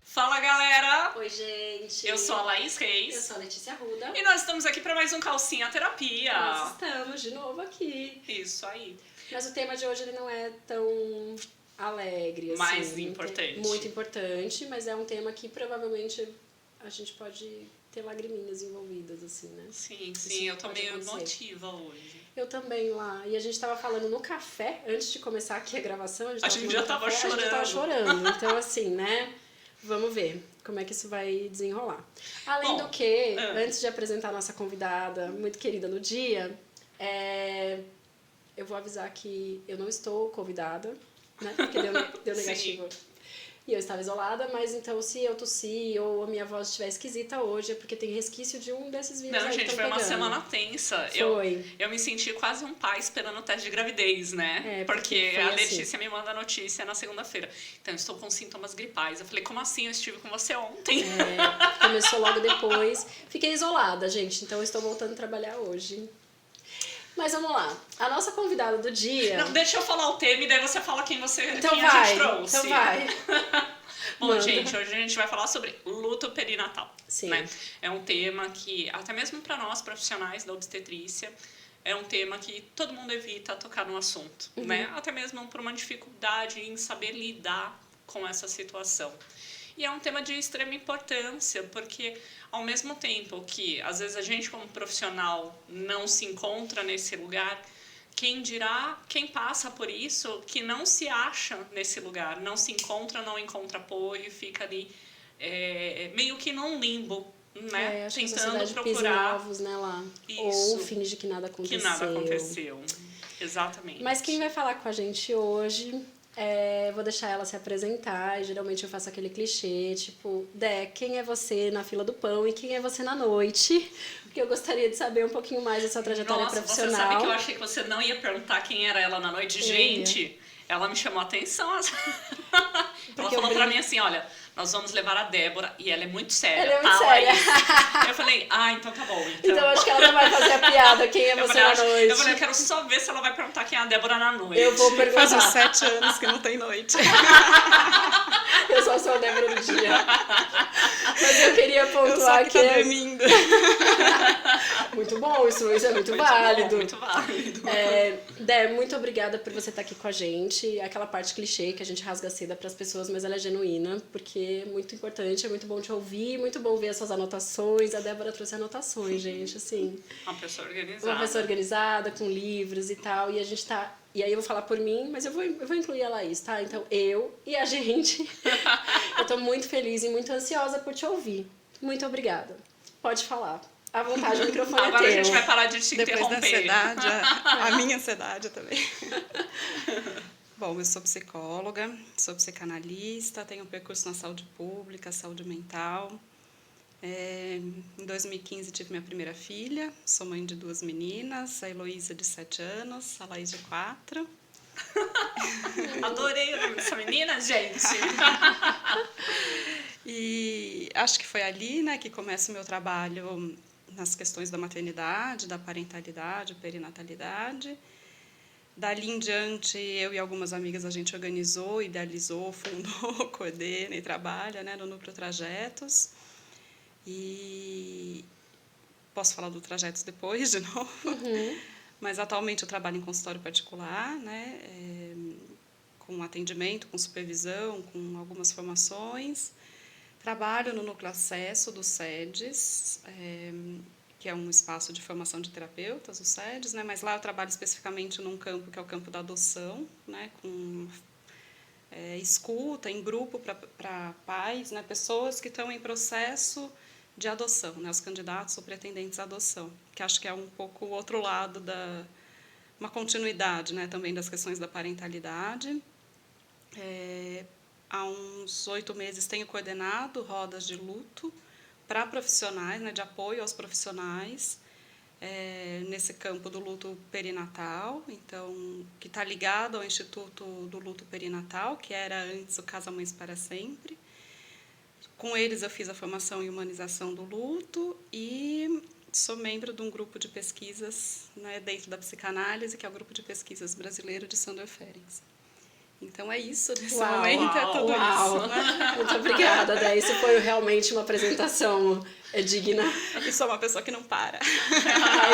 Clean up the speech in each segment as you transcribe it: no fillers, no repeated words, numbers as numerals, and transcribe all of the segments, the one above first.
Fala, galera! Oi, gente! Eu sou a Laís Reis. Eu sou a Letícia Arruda. E nós estamos aqui para mais um Calcinha Terapia. Nós estamos de novo aqui. Isso aí. Mas o tema de hoje ele não é tão alegre, assim. Mais importante. Muito importante, mas é um tema que provavelmente a gente pode ter lagriminhas envolvidas, assim, né? Sim, Isso eu tô pode meio acontecer. emotiva hoje. Eu também lá. E a gente tava falando no café, antes de começar aqui a gravação. A gente já tava café, chorando. A gente tava chorando. Então, assim, né? Vamos ver como é que isso vai desenrolar. Além do que, antes de apresentar a nossa convidada, muito querida no dia, eu vou avisar que eu não estou convidada, né? Porque deu negativo. E eu estava isolada, mas então se eu tossir ou a minha voz estiver esquisita hoje é porque tem resquício de um desses vírus. Não, gente, foi uma semana tensa. Foi. Eu me senti quase um pai esperando o teste de gravidez, né? Porque a Letícia assim. Me manda a notícia na segunda-feira. Então, eu estou com sintomas gripais. Eu falei, como assim? Eu estive com você ontem. Começou logo depois. Fiquei isolada, gente, então eu estou voltando a trabalhar hoje. Mas vamos lá. A nossa convidada do dia... Não, deixa eu falar o tema e daí você fala quem a gente trouxe. Então vai. Bom, gente, hoje a gente vai falar sobre luto perinatal. Sim. Né? É um tema que, até mesmo para nós profissionais da obstetrícia, é um tema que todo mundo evita tocar no assunto. Né? Até mesmo por uma dificuldade em saber lidar com essa situação. E é um tema de extrema importância, porque ao mesmo tempo que, às vezes, a gente como profissional não se encontra nesse lugar, quem dirá, quem passa por isso, que não se acha nesse lugar, não se encontra, não encontra apoio, fica ali meio que num limbo, né? Tentando procurar ovos, né, lá. Isso, ou finge que nada aconteceu. Que nada aconteceu, exatamente. Mas quem vai falar com a gente hoje... vou deixar ela se apresentar, e geralmente eu faço aquele clichê, tipo, quem é você na fila do pão e quem é você na noite? Porque eu gostaria de saber um pouquinho mais da sua trajetória profissional. Você sabe que eu achei que você não ia perguntar quem era ela na noite? Gente, ela me chamou a atenção. Ela falou pra mim assim, olha, nós vamos levar a Débora e ela é muito séria. Ela é muito séria. Eu falei, então tá bom. Então acho que ela não vai fazer a piada, quem é você na noite. Eu falei, eu quero só ver se ela vai perguntar quem é a Débora na noite. Eu vou perguntar. Faz uns 7 anos que não tem noite. Eu só sou a Débora do dia. Mas eu queria pontuar que... Tá dormindo. Muito bom, isso é muito válido. Bom, muito válido. Dé, muito obrigada por você estar aqui com a gente. Aquela parte clichê que a gente rasga seda para as pessoas, mas ela é genuína, porque é muito importante, é muito bom te ouvir, muito bom ver as suas anotações. A Débora trouxe anotações, gente, assim. Uma pessoa organizada. Uma pessoa organizada, com livros e tal, e a gente tá... E aí eu vou falar por mim, mas eu vou incluir a Laís, tá? Então, eu e a gente, eu tô muito feliz e muito ansiosa por te ouvir. Muito obrigada. Pode falar. À vontade, o microfone Agora é teu. A gente vai parar de te Depois interromper. Depois da ansiedade, a minha ansiedade também. Bom, eu sou psicóloga, sou psicanalista, tenho um percurso na saúde pública, saúde mental. Em 2015 tive minha primeira filha, sou mãe de 2 meninas, a Heloísa de 7 anos, a Laís de 4. Adorei o nome dessa menina, gente! E acho que foi ali, né, que começa o meu trabalho nas questões da maternidade, da parentalidade, perinatalidade. Dali em diante, eu e algumas amigas, a gente organizou, idealizou, fundou, coordena e trabalha, né, no Núcleo Trajetos. E posso falar do Trajetos depois, de novo. Mas atualmente eu trabalho em consultório particular, né, com atendimento, com supervisão, com algumas formações. Trabalho no Núcleo Acesso do SEDES, que é um espaço de formação de terapeutas, o SEDES, né, mas lá eu trabalho especificamente num campo que é o campo da adoção, né, com escuta em grupo para pais, né, pessoas que estão em processo de adoção, né, os candidatos ou pretendentes à adoção, que acho que é um pouco o outro lado uma continuidade, né, também das questões da parentalidade. Há uns 8 meses tenho coordenado rodas de luto para profissionais, né, de apoio aos profissionais, nesse campo do luto perinatal, então, que está ligado ao Instituto do Luto Perinatal, que era antes o Casa Mães para Sempre. Com eles eu fiz a formação em humanização do luto e sou membro de um grupo de pesquisas, né, dentro da psicanálise, que é o Grupo de Pesquisas Brasileiro de Sandor Ferenczi. Então é isso, nesse momento é tudo isso. Né? Muito obrigada, Dé. Isso foi realmente uma apresentação digna. E sou uma pessoa que não para.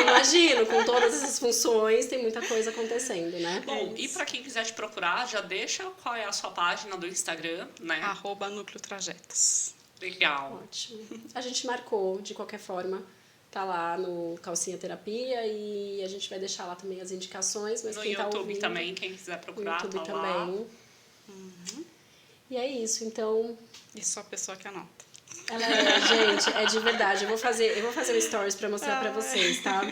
Imagino, com todas essas funções, tem muita coisa acontecendo, né? Bom, e para quem quiser te procurar, já deixa qual é a sua página do Instagram, né? @núcleotrajetos. Legal. Ótimo. A gente marcou, de qualquer forma, tá lá no Calcinha Terapia e a gente vai deixar lá também as indicações, mas No quem YouTube tá ouvindo, também, quem quiser procurar, no YouTube tá lá. também. E é isso, então... E sou a pessoa que anota. Gente, é de verdade. Eu vou fazer um stories pra mostrar pra vocês, tá?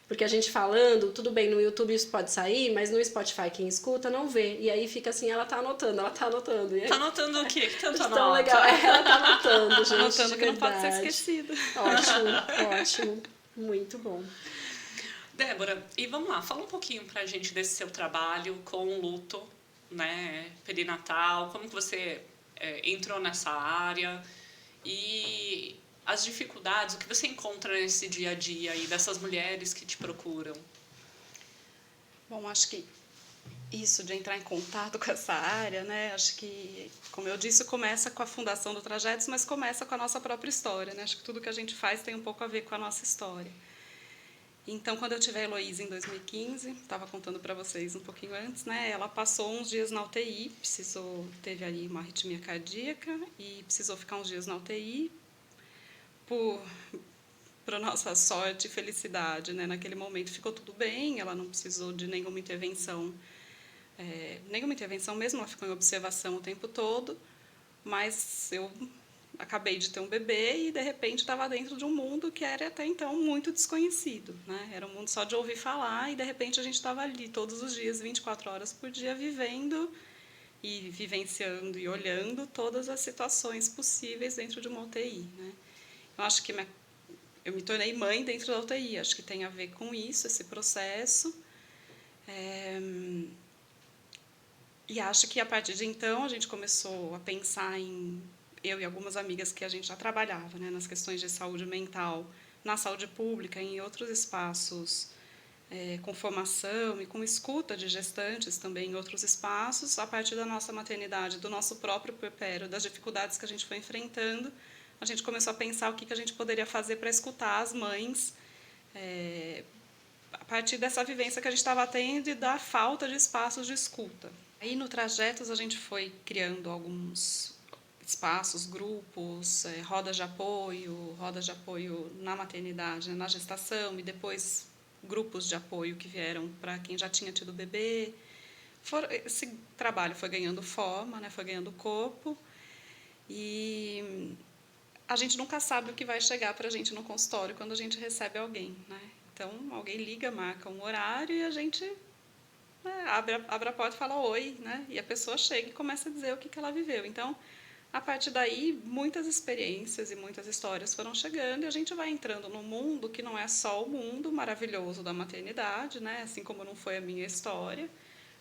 Porque a gente falando, tudo bem, no YouTube isso pode sair, mas no Spotify quem escuta não vê. E aí fica assim, ela tá anotando. E aí, Tá anotando o quê? Que tanto anota? tão legal. Ela tá anotando, gente. Anotando que não pode ser verdade. esquecido. Ótimo. Muito bom. Débora, e vamos lá, fala um pouquinho pra gente desse seu trabalho com o luto, né, perinatal, como que você entrou nessa área e as dificuldades, o que você encontra nesse dia a dia aí dessas mulheres que te procuram. Bom, acho que isso de entrar em contato com essa área, né? Acho que, como eu disse, começa com a fundação do Trajetos, mas começa com a nossa própria história, né? Acho que tudo que a gente faz tem um pouco a ver com a nossa história. Então, quando eu tive a Heloísa em 2015, estava contando para vocês um pouquinho antes, né? Ela passou uns dias na UTI, teve ali uma arritmia cardíaca e precisou ficar uns dias na UTI para nossa sorte e felicidade, né? Naquele momento ficou tudo bem, ela não precisou de nenhuma intervenção mesmo, ela ficou em observação o tempo todo, mas eu acabei de ter um bebê e, de repente, estava dentro de um mundo que era até então muito desconhecido, né? Era um mundo só de ouvir falar e, de repente, a gente estava ali todos os dias, 24 horas por dia, vivendo e vivenciando e olhando todas as situações possíveis dentro de uma UTI, né? Eu acho que eu me tornei mãe dentro da UTI, acho que tem a ver com isso, esse processo. E acho que, a partir de então, a gente começou a pensar eu e algumas amigas que a gente já trabalhava, né, nas questões de saúde mental, na saúde pública, em outros espaços, com formação e com escuta de gestantes também em outros espaços, a partir da nossa maternidade, do nosso próprio puerpério, das dificuldades que a gente foi enfrentando, a gente começou a pensar o que a gente poderia fazer para escutar as mães, a partir dessa vivência que a gente estava tendo e da falta de espaços de escuta. Aí, no Trajetos, a gente foi criando alguns espaços, grupos, rodas de apoio na maternidade, na gestação, e depois grupos de apoio que vieram para quem já tinha tido bebê. Esse trabalho foi ganhando forma, né, foi ganhando corpo, e a gente nunca sabe o que vai chegar para a gente no consultório quando a gente recebe alguém, né? Então, alguém liga, marca um horário e a gente abre a porta e fala oi, né? E a pessoa chega e começa a dizer o que ela viveu. Então, a partir daí, muitas experiências e muitas histórias foram chegando e a gente vai entrando num mundo que não é só o mundo maravilhoso da maternidade, né? Assim como não foi a minha história,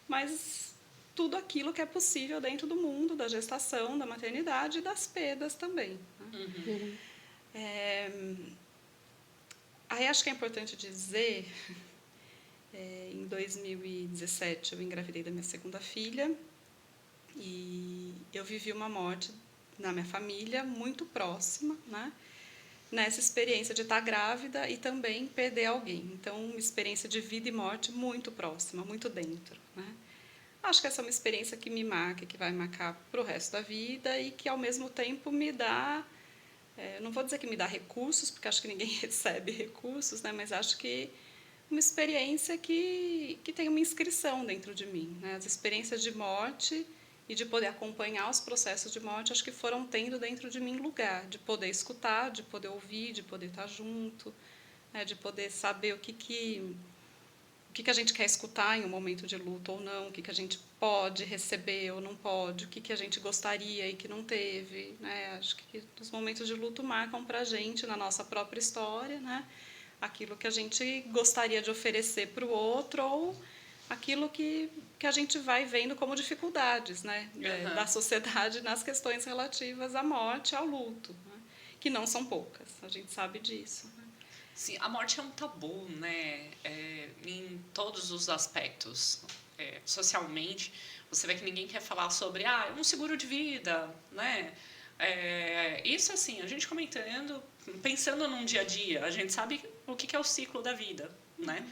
mas tudo aquilo que é possível dentro do mundo da gestação, da maternidade e das perdas também, né? Aí acho que é importante dizer, em 2017 eu engravidei da minha segunda filha e eu vivi uma morte na minha família muito próxima, né? Nessa experiência de estar grávida e também perder alguém. Então, uma experiência de vida e morte muito próxima, muito dentro, né? Acho que essa é uma experiência que me marca, que vai marcar para o resto da vida e que, ao mesmo tempo, me dá... não vou dizer que me dá recursos, porque acho que ninguém recebe recursos, né? Mas acho que uma experiência que tem uma inscrição dentro de mim, né? As experiências de morte e de poder acompanhar os processos de morte, acho que foram tendo dentro de mim lugar, de poder escutar, de poder ouvir, de poder estar junto, né? De poder saber o que o que a gente quer escutar em um momento de luto ou não, o que a gente pode receber ou não pode, o que a gente gostaria e que não teve, né? Acho que os momentos de luto marcam para a gente, na nossa própria história, né? Aquilo que a gente gostaria de oferecer para o outro ou aquilo que a gente vai vendo como dificuldades, né? Da sociedade nas questões relativas à morte, ao luto, né? Que não são poucas, a gente sabe disso, né? Sim, a morte é um tabu, né? Em todos os aspectos. Socialmente, você vê que ninguém quer falar sobre um seguro de vida, né? Isso, assim, a gente comentando, pensando num dia a dia, a gente sabe o que é o ciclo da vida, né?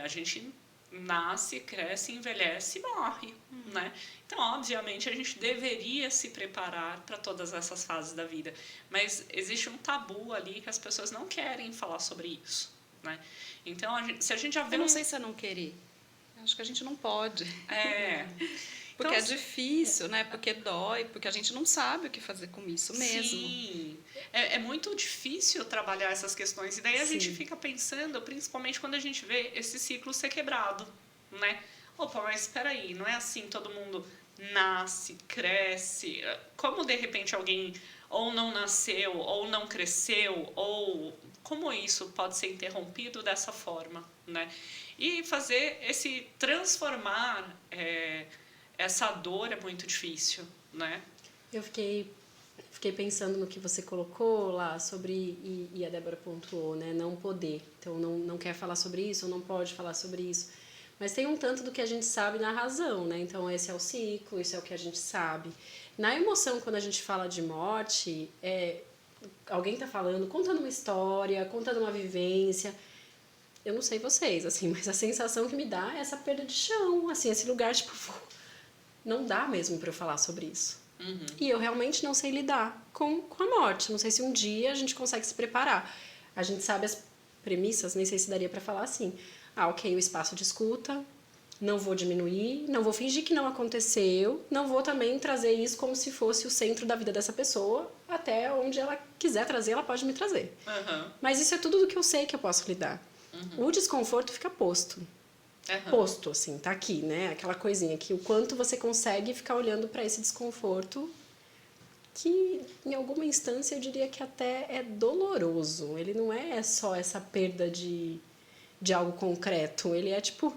A gente nasce, cresce, envelhece e morre, né? Então, obviamente, a gente deveria se preparar para todas essas fases da vida, mas existe um tabu ali que as pessoas não querem falar sobre isso, né? Então, se a gente já vê... Eu não sei se é não querer. Acho que a gente não pode. Porque Então, é difícil, né? Porque dói, porque a gente não sabe o que fazer com isso mesmo. Sim, é muito difícil trabalhar essas questões. E daí a gente Sim. fica pensando, principalmente quando a gente vê esse ciclo ser quebrado, né? Opa, mas espera aí, não é assim, todo mundo nasce, cresce. Como, de repente, alguém ou não nasceu, ou não cresceu, ou como isso pode ser interrompido dessa forma, né? E fazer transformar essa dor é muito difícil, né? Eu fiquei pensando no que você colocou lá sobre, e a Débora pontuou, né? Não poder. Então, não quer falar sobre isso, ou não pode falar sobre isso. Mas tem um tanto do que a gente sabe na razão, né? Então, esse é o ciclo, isso é o que a gente sabe. Na emoção, quando a gente fala de morte, alguém tá falando, contando uma história, contando uma vivência. Eu não sei vocês, assim, mas a sensação que me dá é essa perda de chão, assim, esse lugar, tipo, não dá mesmo pra eu falar sobre isso. E eu realmente não sei lidar com a morte. Não sei se um dia a gente consegue se preparar. A gente sabe as premissas, nem sei se daria pra falar assim. Ok, o espaço de escuta, não vou diminuir, não vou fingir que não aconteceu, não vou também trazer isso como se fosse o centro da vida dessa pessoa, até onde ela quiser trazer, ela pode me trazer. Mas isso é tudo do que eu sei que eu posso lidar. O desconforto fica posto. Posto, assim, tá aqui, né? Aquela coisinha que o quanto você consegue ficar olhando para esse desconforto que, em alguma instância, eu diria que até é doloroso. Ele não é só essa perda de algo concreto. Ele é tipo...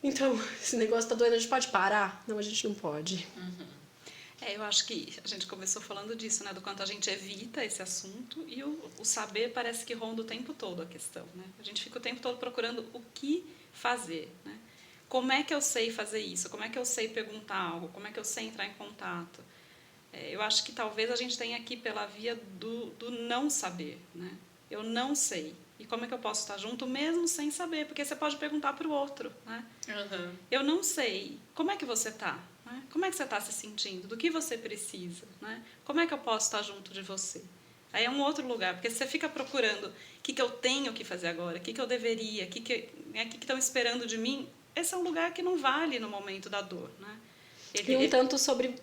Então, esse negócio tá doendo, a gente pode parar? Não, a gente não pode. Eu acho que a gente começou falando disso, né? Do quanto a gente evita esse assunto e o saber parece que ronda o tempo todo a questão, né? A gente fica o tempo todo procurando o que fazer, né? Como é que eu sei fazer isso? Como é que eu sei perguntar algo? Como é que eu sei entrar em contato? Eu acho que talvez a gente tenha aqui pela via do não saber, né? Eu não sei. E como é que eu posso estar junto mesmo sem saber? Porque você pode perguntar para o outro, né? Eu não sei. Como é que você está? Né? Como é que você está se sentindo? Do que você precisa? Né? Como é que eu posso estar junto de você? Aí é um outro lugar, porque você fica procurando o que eu tenho que fazer agora, o que eu deveria, o que estão esperando de mim. Esse é um lugar que não vale no momento da dor, né? E tanto sobre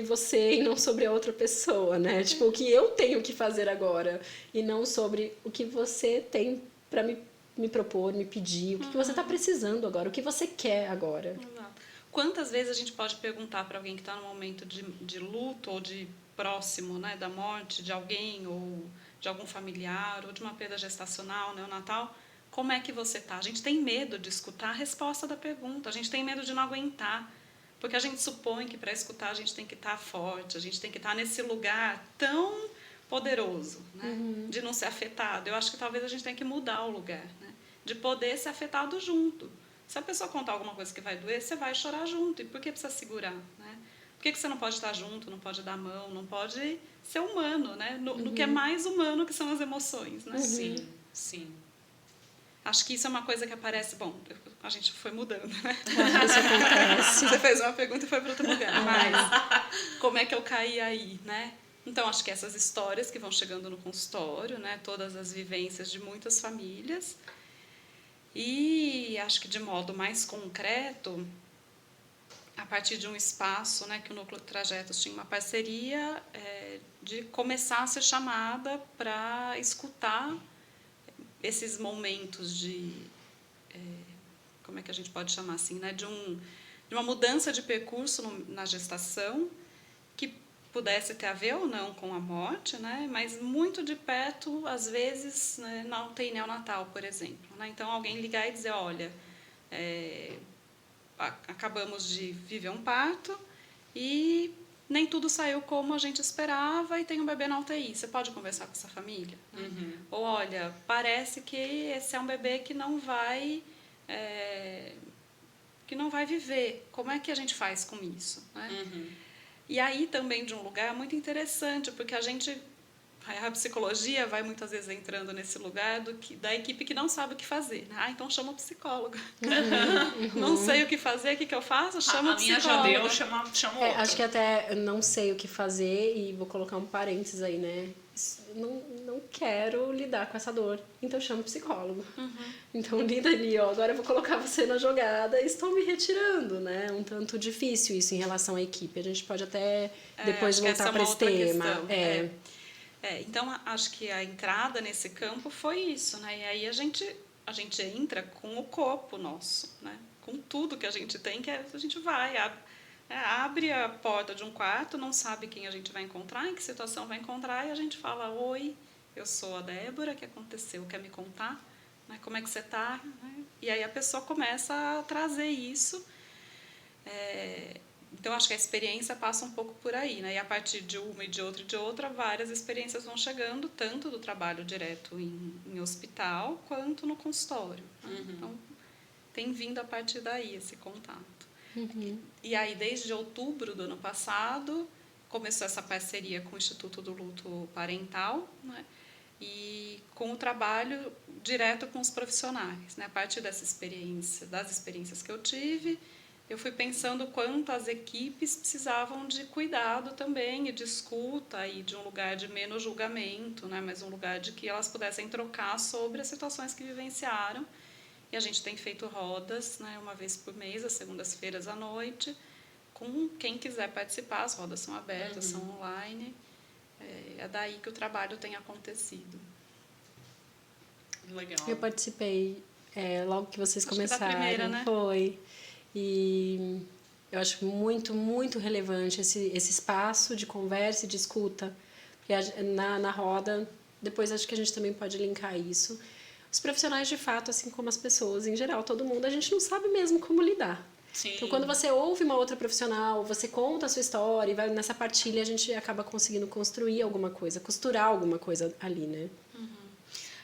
você e não sobre a outra pessoa, né? Tipo, o que eu tenho que fazer agora e não sobre o que você tem para me propor, me pedir, o que você está precisando agora, o que você quer agora. Exato. Quantas vezes a gente pode perguntar para alguém que está num momento de luto ou de próximo, né, da morte de alguém ou de algum familiar ou de uma perda gestacional, neonatal, como é que você está? A gente tem medo de escutar a resposta da pergunta, a gente tem medo de não aguentar, porque a gente supõe que para escutar a gente tem que estar forte, a gente tem que estar nesse lugar tão poderoso, né, de não ser afetado. Eu acho que talvez a gente tenha que mudar o lugar, né, de poder ser afetado junto. Se a pessoa contar alguma coisa que vai doer, você vai chorar junto. E por que precisa segurar? Né? Por que você não pode estar junto, não pode dar a mão, não pode ser humano, né? No que é mais humano, que são as emoções, né? Sim, sim. Acho que isso é uma coisa que aparece... Bom, a gente foi mudando, né? Isso acontece. Você fez uma pergunta e foi para outro lugar. Mas como é que eu caí aí, né? Então, acho que essas histórias que vão chegando no consultório, né? Todas as vivências de muitas famílias... E acho que de modo mais concreto, a partir de um espaço, né, que o Núcleo Trajetos tinha uma parceria de começar a ser chamada para escutar esses momentos de como é que a gente pode chamar assim, né? De uma mudança de percurso na gestação, que pudesse ter a ver ou não com a morte, né? Mas muito de perto, às vezes, né, na UTI neonatal, por exemplo. Né? Então, alguém ligar e dizer, olha, acabamos de viver um parto e nem tudo saiu como a gente esperava e tem um bebê na UTI. Você pode conversar com essa família? Uhum. Ou, olha, parece que esse é um bebê que não vai viver. Como é que a gente faz com isso? Né? Uhum. E aí também de um lugar muito interessante, porque a psicologia vai muitas vezes entrando nesse lugar da equipe que não sabe o que fazer. Né? Então chama o psicólogo. Não sei o que fazer, o que eu faço? Chama o psicólogo. A minha já deu, chama outra. Acho que até não sei o que fazer, e vou colocar um parênteses aí, né? Não quero lidar com essa dor, então chama o psicólogo. Então lida ali, ó, agora eu vou colocar você na jogada e estou me retirando, né? Um tanto difícil isso em relação à equipe. A gente pode até depois voltar para esse tema. Então, acho que a entrada nesse campo foi isso, né? E aí a gente entra com o corpo nosso, né? Com tudo que a gente tem, que a gente vai, abre a porta de um quarto, não sabe quem a gente vai encontrar, em que situação vai encontrar, e a gente fala, oi, eu sou a Débora, o que aconteceu? Quer me contar? Né? Como é que você está? E aí a pessoa começa a trazer isso. Então, acho que a experiência passa um pouco por aí, né? E a partir de uma e de outra, várias experiências vão chegando, tanto do trabalho direto em hospital, quanto no consultório. Né? Então, tem vindo a partir daí esse contato. E aí, desde outubro do ano passado, começou essa parceria com o Instituto do Luto Parental, né? E com o trabalho direto com os profissionais. Né? A partir das experiências que eu tive, eu fui pensando quanto as equipes precisavam de cuidado também, e de escuta, e de um lugar de menos julgamento, né? Mas um lugar de que elas pudessem trocar sobre as situações que vivenciaram. E a gente tem feito rodas, né, uma vez por mês, às segundas-feiras à noite, com quem quiser participar. As rodas são abertas, são online. É daí que o trabalho tem acontecido. Legal. Eu participei logo que vocês começaram. Da primeira, né? Foi. E eu acho muito, muito relevante esse espaço de conversa e de escuta. Porque na roda, depois acho que a gente também pode linkar isso. Os profissionais, de fato, assim como as pessoas em geral, todo mundo, a gente não sabe mesmo como lidar. Sim. Então, quando você ouve uma outra profissional, você conta a sua história e vai nessa partilha, a gente acaba conseguindo construir alguma coisa, costurar alguma coisa ali, né?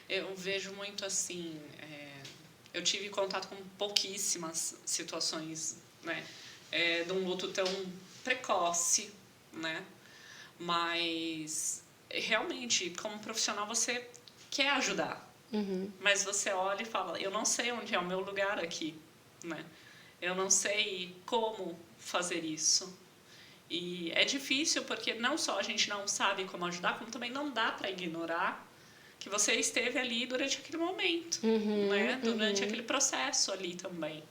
Eu vejo muito assim, eu tive contato com pouquíssimas situações, né, de um luto tão precoce, né, mas realmente, como profissional, você quer ajudar, mas você olha e fala, eu não sei onde é o meu lugar aqui, né, eu não sei como fazer isso. E é difícil porque não só a gente não sabe como ajudar, como também não dá para ignorar que você esteve ali durante aquele momento, né? Durante aquele processo ali também.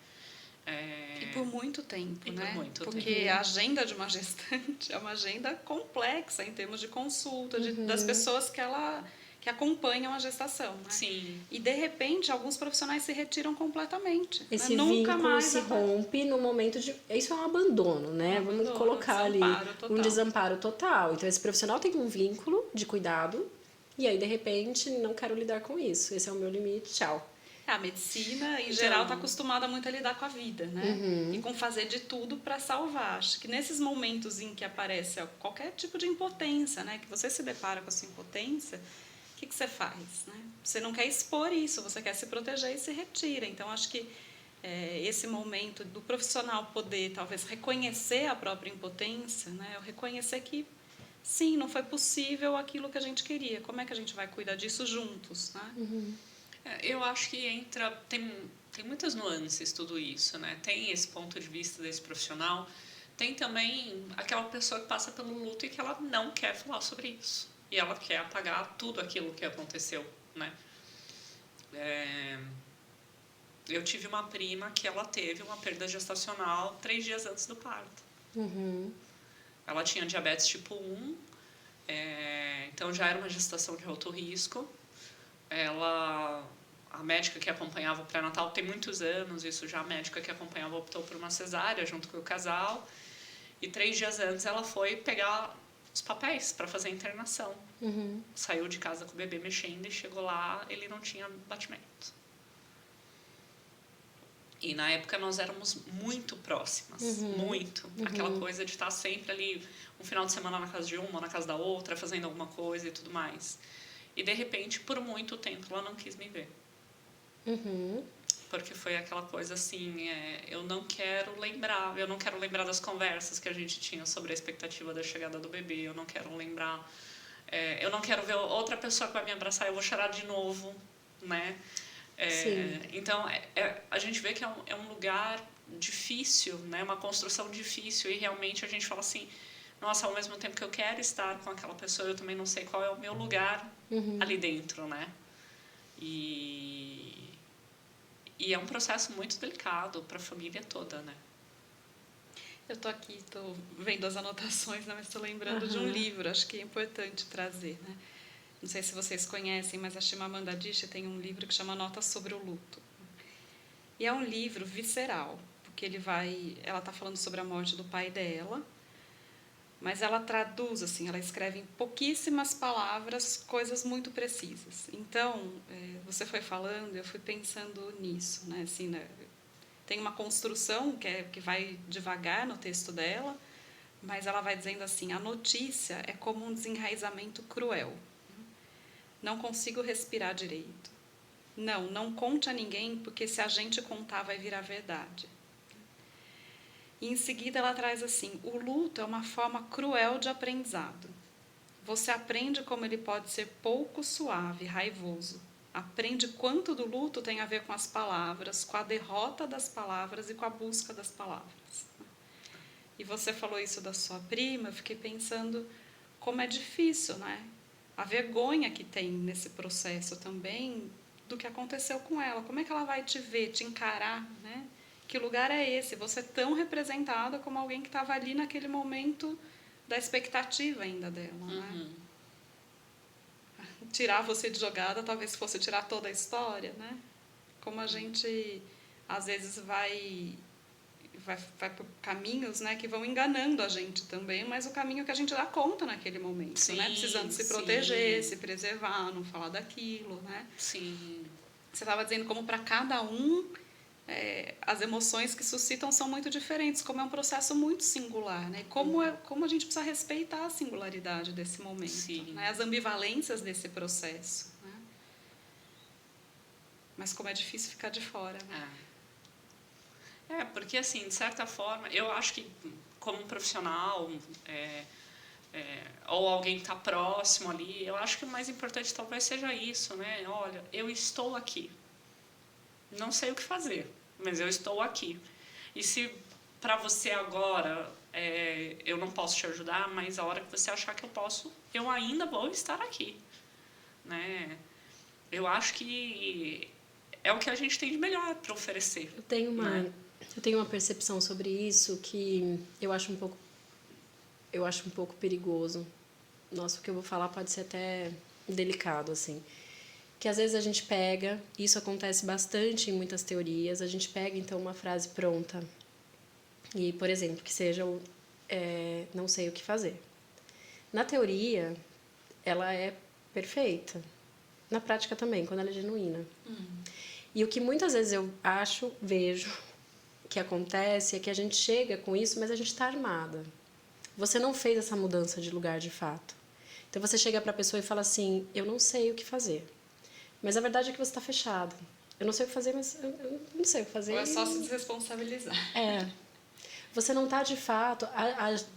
E por muito tempo, né? Por muito Porque tempo. a agenda de uma gestante é uma agenda complexa em termos de consulta, das pessoas que acompanham a gestação. Né? Sim. E, de repente, alguns profissionais se retiram completamente. Esse né? Nunca vínculo mais se rompe no momento de... Isso é um abandono, né? Vamos colocar ali um desamparo total. Então, esse profissional tem um vínculo de cuidado e aí, de repente, não quero lidar com isso. Esse é o meu limite, tchau. A medicina, em geral, está acostumada muito a lidar com a vida, né? E com fazer de tudo para salvar. Acho que nesses momentos em que aparece qualquer tipo de impotência, né? Que você se depara com a sua impotência, o que você faz? Né? Você não quer expor isso, você quer se proteger e se retira. Então, acho que esse momento do profissional poder, talvez, reconhecer a própria impotência, né? Reconhecer que, sim, não foi possível aquilo que a gente queria. Como é que a gente vai cuidar disso juntos? Né? Eu acho que tem muitas nuances tudo isso, né? Tem esse ponto de vista desse profissional, tem também aquela pessoa que passa pelo luto e que ela não quer falar sobre isso. E ela quer apagar tudo aquilo que aconteceu, né? Eu tive uma prima que ela teve uma perda gestacional 3 dias antes do parto. Ela tinha diabetes tipo 1, então já era uma gestação de alto risco. a médica que acompanhava o pré-natal tem muitos anos, isso já a médica que acompanhava optou por uma cesárea junto com o casal. E 3 dias antes ela foi pegar os papéis para fazer a internação. Saiu de casa com o bebê mexendo e chegou lá, ele não tinha batimento. E na época nós éramos muito próximas, muito. Aquela coisa de estar sempre ali, um final de semana na casa de uma, na casa da outra, fazendo alguma coisa e tudo mais. E de repente, por muito tempo, ela não quis me ver. Porque foi aquela coisa assim, eu não quero lembrar das conversas que a gente tinha sobre a expectativa da chegada do bebê, eu não quero lembrar, eu não quero ver outra pessoa que vai me abraçar, eu vou chorar de novo, né? Então, a gente vê que é um lugar difícil, né? Uma construção difícil, e realmente a gente fala assim, nossa, ao mesmo tempo que eu quero estar com aquela pessoa, eu também não sei qual é o meu lugar ali dentro, né? E é um processo muito delicado para a família toda, né? Eu tô aqui, tô vendo as anotações, né? Mas estou lembrando de um livro, acho que é importante trazer, né? Não sei se vocês conhecem, mas a Chimamanda Adichie tem um livro que chama Notas sobre o Luto. E é um livro visceral, porque ela está falando sobre a morte do pai dela, mas ela traduz, assim, ela escreve em pouquíssimas palavras coisas muito precisas. Então, você foi falando, eu fui pensando nisso, né? Assim, né? Tem uma construção que vai devagar no texto dela, mas ela vai dizendo assim, a notícia é como um desenraizamento cruel. Não consigo respirar direito. Não conte a ninguém, porque se a gente contar vai virar verdade. E em seguida ela traz assim, o luto é uma forma cruel de aprendizado. Você aprende como ele pode ser pouco suave, raivoso. Aprende quanto do luto tem a ver com as palavras, com a derrota das palavras e com a busca das palavras. E você falou isso da sua prima, eu fiquei pensando como é difícil, né? A vergonha que tem nesse processo também do que aconteceu com ela. Como é que ela vai te ver, te encarar, né? Que lugar é esse? Você é tão representada como alguém que estava ali naquele momento da expectativa ainda dela, né? Tirar você de jogada talvez fosse tirar toda a história, né? Como a gente às vezes vai por caminhos, né, que vão enganando a gente também, mas o caminho que a gente dá conta naquele momento, sim, né? Precisando se proteger, se preservar, não falar daquilo, né? Sim. Você estava dizendo como para cada um as emoções que suscitam são muito diferentes, como é um processo muito singular, né? Como a gente precisa respeitar a singularidade desse momento, né? As ambivalências desse processo, né? Mas como é difícil ficar de fora, né? Porque assim, de certa forma, eu acho que como um profissional ou alguém que está próximo ali, eu acho que o mais importante talvez seja isso, né? Olha, eu estou aqui. Não sei o que fazer, mas eu estou aqui. E se para você agora eu não posso te ajudar, mas a hora que você achar que eu posso, eu ainda vou estar aqui, né? Eu acho que é o que a gente tem de melhor para oferecer. Eu tenho uma percepção sobre isso que eu acho um pouco perigoso. Nossa, o que eu vou falar pode ser até delicado, assim. Que às vezes a gente pega, isso acontece bastante em muitas teorias, a gente pega então uma frase pronta e, por exemplo, que seja não sei o que fazer. Na teoria, ela é perfeita. Na prática também, quando ela é genuína. E o que muitas vezes eu vejo que acontece é que a gente chega com isso, mas a gente está armada. Você não fez essa mudança de lugar de fato. Então você chega para a pessoa e fala assim, eu não sei o que fazer. Mas a verdade é que você está fechado. Eu não sei o que fazer, mas eu não sei o que fazer. Ou é só se desresponsabilizar. Você não está de fato...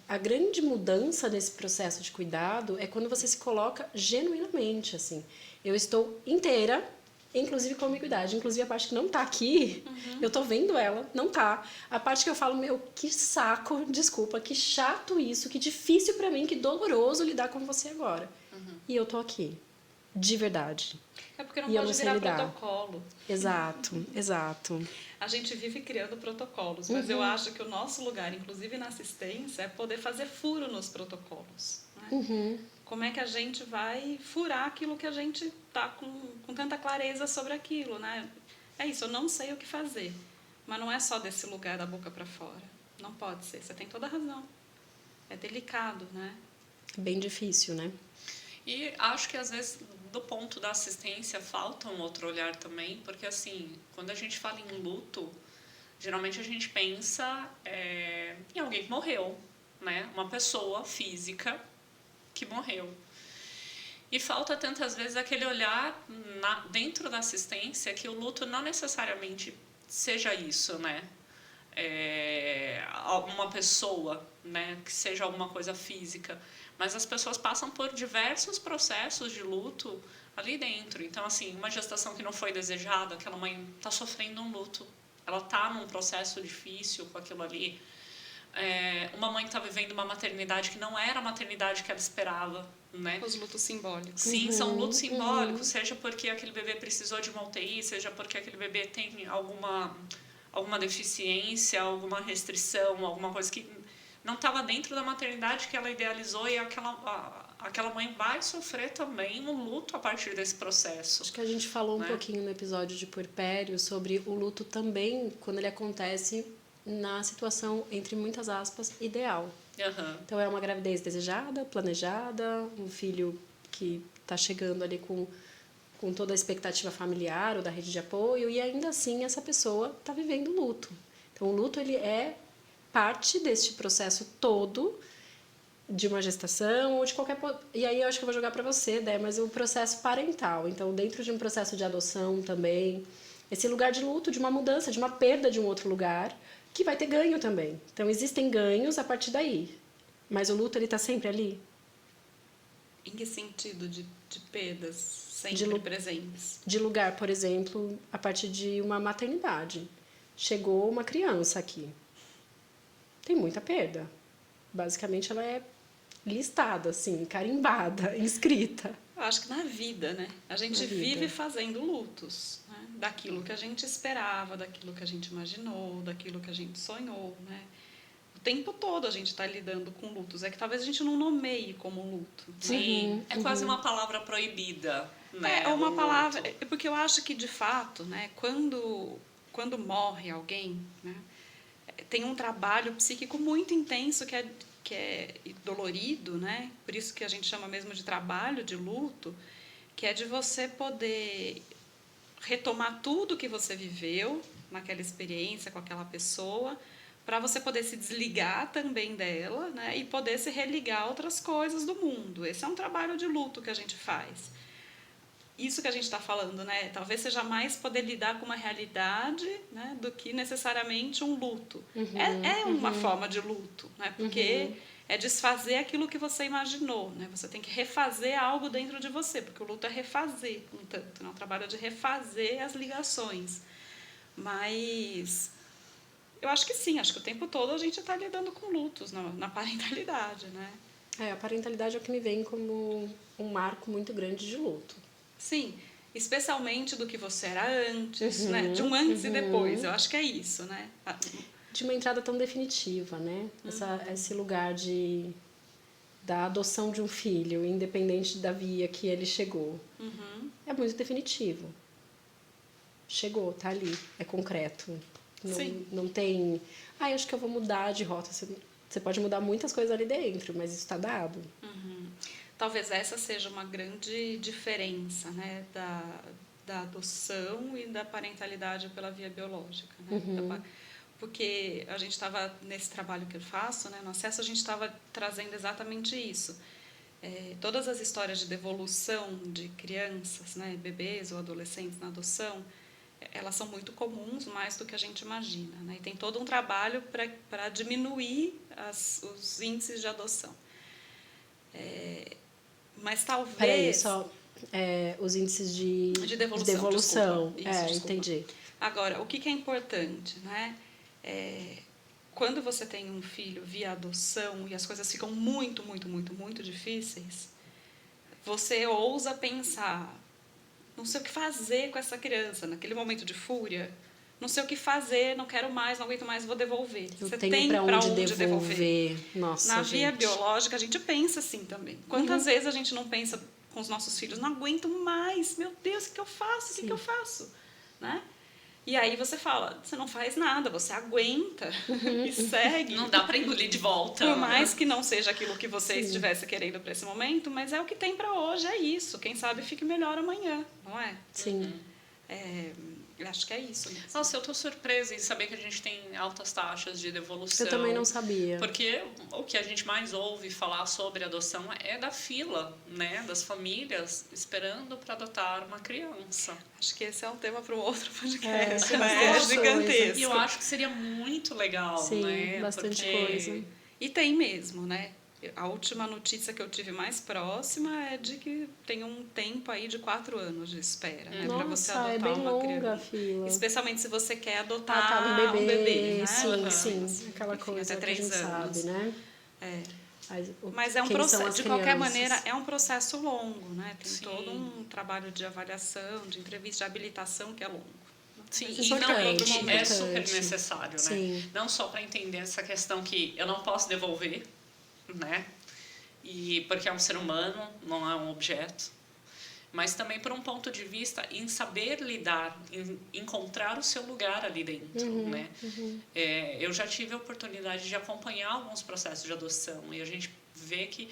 A grande mudança nesse processo de cuidado é quando você se coloca genuinamente, assim. Eu estou inteira, inclusive com ambiguidade. Inclusive a parte que não está aqui, eu estou vendo ela, não está. A parte que eu falo, meu, que saco, desculpa, que chato isso, que difícil para mim, que doloroso lidar com você agora. E eu estou aqui. De verdade. É porque não pode virar protocolo. Exato. A gente vive criando protocolos, mas eu acho que o nosso lugar, inclusive na assistência, é poder fazer furo nos protocolos. Né? como é que a gente vai furar aquilo que a gente tá com tanta clareza sobre aquilo, né? É isso, eu não sei o que fazer. Mas não é só desse lugar da boca para fora. Não pode ser, você tem toda a razão. É delicado, né? Bem difícil, né? E acho que às vezes do ponto da assistência falta um outro olhar também, porque assim, quando a gente fala em luto, geralmente a gente pensa em alguém que morreu, né? Uma pessoa física que morreu. E falta tantas vezes aquele olhar dentro da assistência que o luto não necessariamente seja isso, né? Uma pessoa, né? Que seja alguma coisa física. Mas as pessoas passam por diversos processos de luto ali dentro. Então, assim, uma gestação que não foi desejada, aquela mãe está sofrendo um luto. Ela está num processo difícil com aquilo ali. Uma mãe que está vivendo uma maternidade que não era a maternidade que ela esperava, né? Os lutos simbólicos. Sim, são lutos simbólicos, seja porque aquele bebê precisou de uma UTI, seja porque aquele bebê tem alguma deficiência, alguma restrição, alguma coisa que não estava dentro da maternidade que ela idealizou, e aquela mãe vai sofrer também um luto a partir desse processo. Acho que a gente falou né? um pouquinho no episódio de puerpério sobre o luto também, quando ele acontece na situação, entre muitas aspas, ideal. Uhum. Então é uma gravidez desejada, planejada, um filho que está chegando ali com toda a expectativa familiar ou da rede de apoio, e ainda assim essa pessoa está vivendo luto. Então o luto ele é parte deste processo todo de uma gestação ou de qualquer... E aí eu acho que eu vou jogar para você, né? Mas o processo parental. Então dentro de um processo de adoção também, esse lugar de luto, de uma mudança, de uma perda de um outro lugar, que vai ter ganho também. Então, existem ganhos a partir daí. Mas o luto, ele está sempre ali? Em que sentido de perdas sempre presentes? De lugar, por exemplo, a partir de uma maternidade. Chegou uma criança aqui. Tem muita perda. Basicamente, ela é listada, assim, carimbada, inscrita. Eu acho que na vida, né? A gente vive fazendo lutos, né? Daquilo que a gente esperava, daquilo que a gente imaginou, daquilo que a gente sonhou, né? O tempo todo a gente está lidando com lutos. É que talvez a gente não nomeie como luto. Sim, é quase uma palavra proibida, né? É uma palavra... Porque eu acho que, de fato, né? Quando morre alguém, né? Tem um trabalho psíquico muito intenso que é dolorido, né? Por isso que a gente chama mesmo de trabalho de luto, que é de você poder retomar tudo que você viveu naquela experiência com aquela pessoa, para você poder se desligar também dela, né? E poder se religar a outras coisas do mundo. Esse é um trabalho de luto que a gente faz. Isso que a gente está falando, né? Talvez seja mais poder lidar com uma realidade, né? Do que necessariamente um luto. É uma forma de luto, né? Porque é desfazer aquilo que você imaginou, né? Você tem que refazer algo dentro de você, porque o luto é refazer, um tanto, né? O trabalho é de refazer as ligações. Mas eu acho que sim, acho que o tempo todo a gente está lidando com lutos na parentalidade, né? A parentalidade é o que me vem como um marco muito grande de luto. Sim, especialmente do que você era antes, né? De um antes e depois, eu acho que é isso, né? De uma entrada tão definitiva, né? Esse lugar da adoção de um filho, independente da via que ele chegou. É muito definitivo. Chegou, tá ali, é concreto. Não tem... acho que eu vou mudar de rota. Você pode mudar muitas coisas ali dentro, mas isso está dado. Talvez essa seja uma grande diferença, né, da adoção e da parentalidade pela via biológica, né? Porque a gente estava, nesse trabalho que eu faço, né, no Acesso, a gente estava trazendo exatamente isso. Todas as histórias de devolução de crianças, né, bebês ou adolescentes na adoção, elas são muito comuns, mais do que a gente imagina, né? E tem todo um trabalho para diminuir os índices de adoção. Mas talvez... Peraí, só os índices de devolução. Desculpa. Entendi. Agora, o que é importante, né? Quando você tem um filho via adoção e as coisas ficam muito, muito, muito, muito difíceis, você ousa pensar, não sei o que fazer com essa criança. Naquele momento de fúria, não sei o que fazer, não quero mais, não aguento mais, vou devolver. Eu Você tenho tem pra para onde onde devolver. Nossa, Na via gente. biológica, a gente pensa assim também. Quantas vezes a gente não pensa com os nossos filhos, não aguento mais, meu Deus, o que eu faço? O que eu faço? Né? E aí você fala, você não faz nada, você aguenta e segue. Não dá para engolir de volta. Por mais que não seja aquilo que você estivesse querendo para esse momento, mas é o que tem para hoje, é isso. Quem sabe fique melhor amanhã, não é? Sim. Eu acho que é isso mesmo. Nossa, eu tô surpresa em saber que a gente tem altas taxas de devolução. Eu também não sabia. Porque o que a gente mais ouve falar sobre adoção é da fila, né? Das famílias esperando para adotar uma criança. Acho que esse é um tema para um outro podcast, É, né? É bastante gigantesco. E eu acho que seria muito legal, Sim, né? bastante Porque coisa. E tem mesmo, né? A última notícia que eu tive mais próxima é de que tem um tempo aí de 4 anos de espera, né? Para você Nossa, adotar é bem uma longa criança. a fila. Especialmente se você quer adotar Ah, tá, um bebê, né? sim, Enfim, aquela até coisa que a 3 gente anos. sabe, né? É. Mas é um quem são processo, as de qualquer crianças? maneira, é um processo longo, né? Tem Sim. todo um trabalho de avaliação, de entrevista, de habilitação que é longo. Sim, Mas e não, importante, é super importante. necessário, né? Sim. Não só para entender essa questão que eu não posso devolver, né? E porque é um ser humano, não é um objeto, mas também por um ponto de vista em saber lidar, em encontrar o seu lugar ali dentro, né? Eu já tive a oportunidade de acompanhar alguns processos de adoção e a gente vê que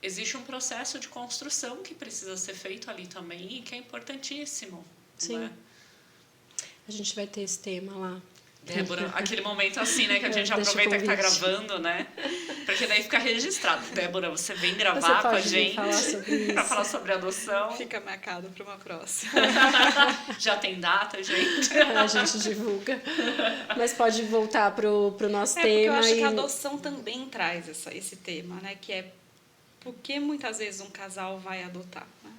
existe um processo de construção que precisa ser feito ali também e que é importantíssimo. Sim. Né? A gente vai ter esse tema lá. Débora, aquele momento assim, né, que a gente Deixa o aproveita que tá convite. gravando, né? Porque daí fica registrado. Débora, você vem Você gravar com a pode vir gente falar sobre pra isso. falar sobre adoção. Fica marcado para uma próxima. Já tem data, gente. A gente divulga. Mas pode voltar pro nosso Porque eu tema. acho que a e... adoção também traz esse tema, né? Que é por que muitas vezes um casal vai adotar. Né?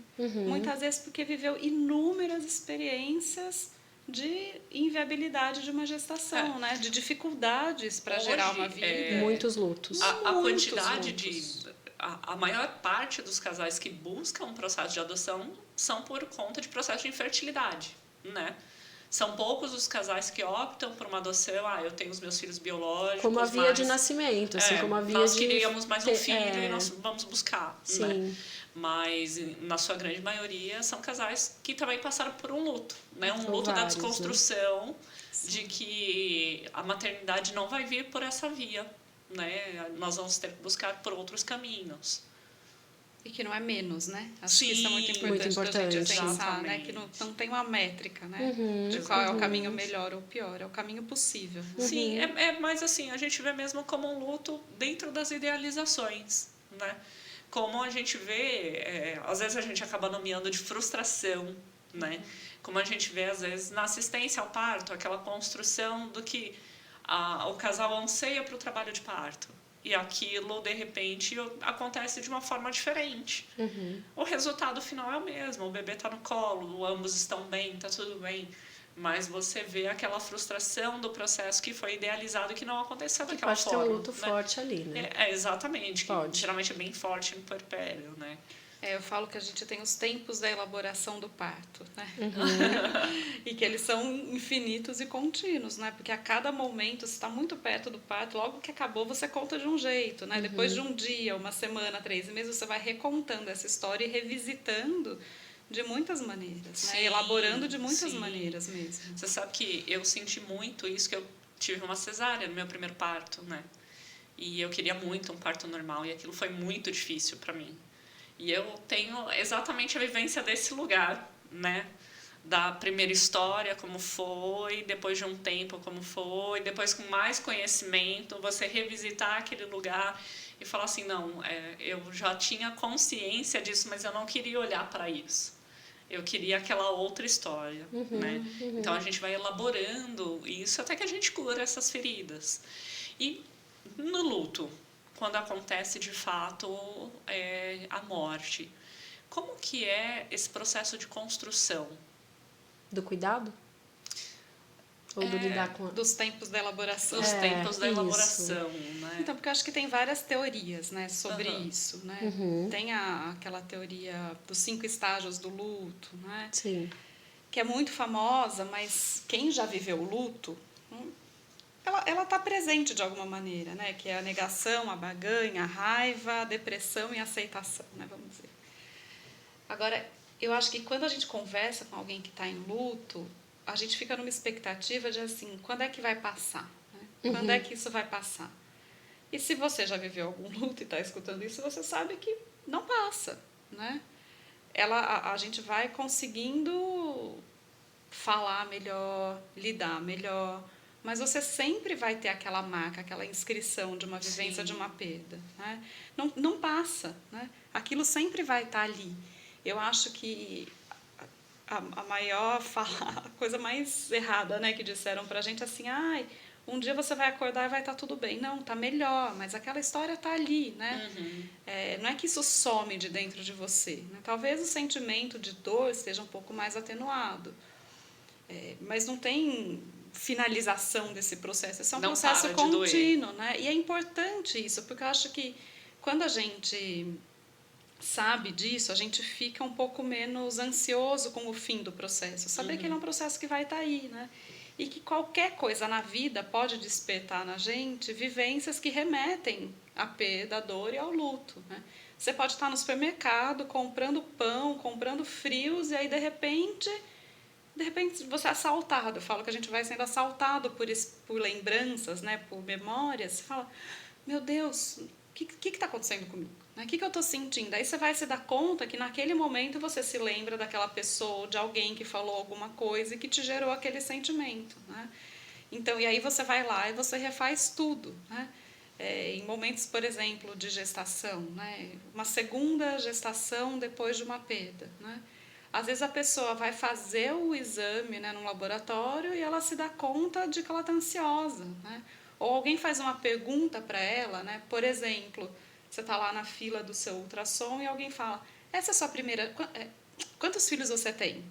Muitas vezes porque viveu inúmeras experiências de inviabilidade de uma gestação, né? De dificuldades para Hoje, gerar uma vida. Muitos lutos. A Muitos quantidade lutos. de... A maior parte dos casais que buscam um processo de adoção são por conta de processo de infertilidade, né? São poucos os casais que optam por uma adoção. Eu tenho os meus filhos biológicos. Como a via mas, de nascimento, assim, como a via nós de... queríamos mais um filho e nós vamos buscar. Sim. Né? Mas, na sua grande maioria, são casais que também passaram por um luto. Né? Um luto da desconstrução de que a maternidade não vai vir por essa via. Né? Nós vamos ter que buscar por outros caminhos. E que não é menos, né? Acho Sim, que isso é muito importante, da gente pensar, né? Que não tem uma métrica, né? De qual é o caminho melhor ou pior. É o caminho possível. Sim, mas assim, a gente vê mesmo como um luto dentro das idealizações, né? Como a gente vê, às vezes a gente acaba nomeando de frustração, né? Como a gente vê, às vezes, na assistência ao parto, aquela construção do que o casal anseia para o trabalho de parto. E aquilo, de repente, acontece de uma forma diferente. O resultado final é o mesmo. O bebê está no colo, ambos estão bem, está tudo bem. Mas você vê aquela frustração do processo que foi idealizado e que não aconteceu daquela forma. Pode ter um luto forte ali, né? Exatamente. Pode. Que geralmente é bem forte no puerpério, né? Eu falo que a gente tem os tempos da elaboração do parto, né? E que eles são infinitos e contínuos, né? Porque a cada momento, você está muito perto do parto, logo que acabou, você conta de um jeito, né? Depois de um dia, uma semana, 3 meses, você vai recontando essa história e revisitando de muitas maneiras, né? Elaborando de muitas maneiras mesmo. Você sabe que eu senti muito isso, que eu tive uma cesárea no meu primeiro parto, né? E eu queria muito um parto normal, e aquilo foi muito difícil para mim. E eu tenho exatamente a vivência desse lugar, né? Da primeira história, como foi, depois de um tempo, como foi, depois com mais conhecimento, você revisitar aquele lugar e falar assim, não, eu já tinha consciência disso, mas eu não queria olhar para isso. Eu queria aquela outra história, né? Então, a gente vai elaborando isso até que a gente cura essas feridas. E no luto, quando acontece de fato a morte, como que é esse processo de construção? Do cuidado? Ou do lidar com... Dos tempos da elaboração. Dos tempos da elaboração, né? Então, porque eu acho que tem várias teorias, né, sobre isso, né? Tem aquela teoria dos 5 estágios do luto, né? Sim. que é muito famosa, mas quem já viveu o luto, ela está presente de alguma maneira, né? Que é a negação, a barganha, a raiva, a depressão e a aceitação, né? Vamos dizer. Agora, eu acho que quando a gente conversa com alguém que está em luto, a gente fica numa expectativa de assim, quando é que vai passar? Né? Quando é que isso vai passar? E se você já viveu algum luto e está escutando isso, você sabe que não passa, né? A gente vai conseguindo falar melhor, lidar melhor, mas você sempre vai ter aquela marca, aquela inscrição de uma vivência, de uma perda, né? Não passa, né? Aquilo sempre vai estar ali. Eu acho que a maior a coisa mais errada, né, que disseram pra gente assim, ai, um dia você vai acordar e vai estar tudo bem. Não, tá melhor, mas aquela história tá ali, né? Não é que isso some de dentro de você, né? Talvez o sentimento de dor esteja um pouco mais atenuado, mas não tem finalização desse processo. Esse é um Não processo para de contínuo, né? E é importante isso, porque eu acho que quando a gente sabe disso, a gente fica um pouco menos ansioso com o fim do processo. Saber que ele é um processo que vai estar aí, né? E que qualquer coisa na vida pode despertar na gente vivências que remetem à perda, à dor e ao luto, né? Você pode estar no supermercado comprando pão, comprando frios, e aí de repente você é assaltado. Eu falo que a gente vai sendo assaltado por lembranças, né? Por memórias. Você fala, meu Deus, o que está acontecendo comigo? O que eu estou sentindo? Aí você vai se dar conta que naquele momento você se lembra daquela pessoa, de alguém que falou alguma coisa e que te gerou aquele sentimento, né? Então, e aí você vai lá e você refaz tudo, né? Em momentos, por exemplo, de gestação, né? Uma segunda gestação depois de uma perda, né? Às vezes a pessoa vai fazer o exame, né, no laboratório e ela se dá conta de que ela está ansiosa, né? Ou alguém faz uma pergunta para ela, né? Por exemplo, você está lá na fila do seu ultrassom e alguém fala, essa é a sua primeira... Quantos filhos você tem?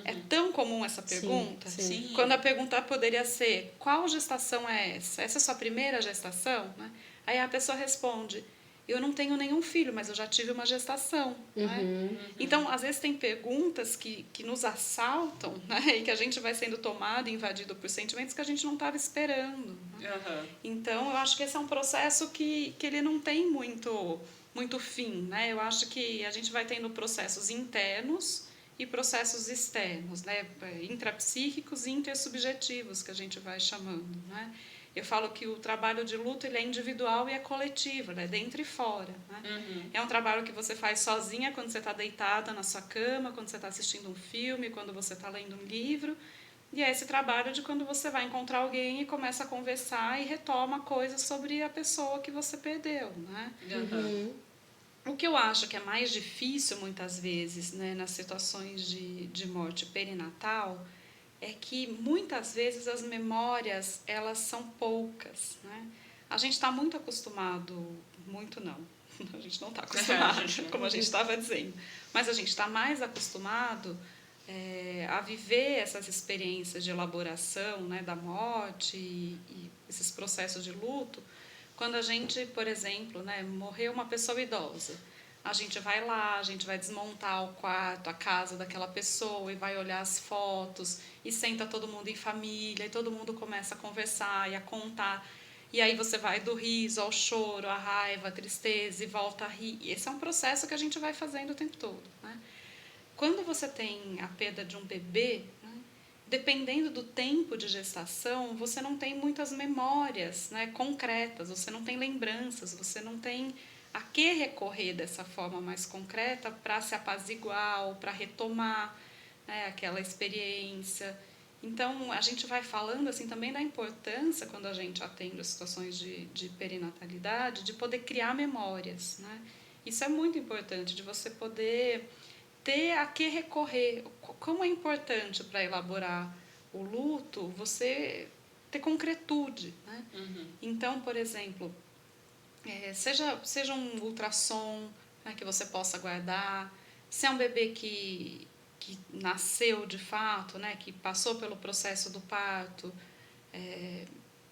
É tão comum essa pergunta? Sim. Quando a pergunta poderia ser, qual gestação é essa? Essa é a sua primeira gestação? Né? Aí a pessoa responde, eu não tenho nenhum filho, mas eu já tive uma gestação. Né? Então, às vezes tem perguntas que nos assaltam, né? E que a gente vai sendo tomado, invadido por sentimentos que a gente não estava esperando. Né? Então, eu acho que esse é um processo que ele não tem muito fim. Né? Eu acho que a gente vai tendo processos internos e processos externos, né? Intrapsíquicos e intersubjetivos, que a gente vai chamando. Né? Eu falo que o trabalho de luto ele é individual e é coletivo, né? Dentro e fora. Né? É um trabalho que você faz sozinha quando você está deitada na sua cama, quando você está assistindo um filme, quando você está lendo um livro. E é esse trabalho de quando você vai encontrar alguém e começa a conversar e retoma coisas sobre a pessoa que você perdeu. Né? O que eu acho que é mais difícil, muitas vezes, né, nas situações de morte perinatal, é que muitas vezes as memórias elas são poucas. Né? A gente está muito acostumado, muito não, a gente não está acostumado, como a gente estava dizendo, mas a gente está mais acostumado a viver essas experiências de elaboração, né, da morte e esses processos de luto. Quando a gente, por exemplo, né, morreu uma pessoa idosa, a gente vai lá, a gente vai desmontar o quarto, a casa daquela pessoa e vai olhar as fotos e senta todo mundo em família e todo mundo começa a conversar e a contar. E aí você vai do riso ao choro, à raiva, à tristeza e volta a rir. E esse é um processo que a gente vai fazendo o tempo todo. Né? Quando você tem a perda de um bebê, dependendo do tempo de gestação, você não tem muitas memórias, né, concretas, você não tem lembranças, você não tem a que recorrer dessa forma mais concreta para se apaziguar ou para retomar, né, aquela experiência. Então, a gente vai falando assim também da importância, quando a gente atende situações de perinatalidade, de poder criar memórias. Né? Isso é muito importante, de você poder ter a que recorrer. Como é importante para elaborar o luto você ter concretude. Né? Então, por exemplo, seja um ultrassom, né, que você possa guardar, se é um bebê que nasceu de fato, né, que passou pelo processo do parto,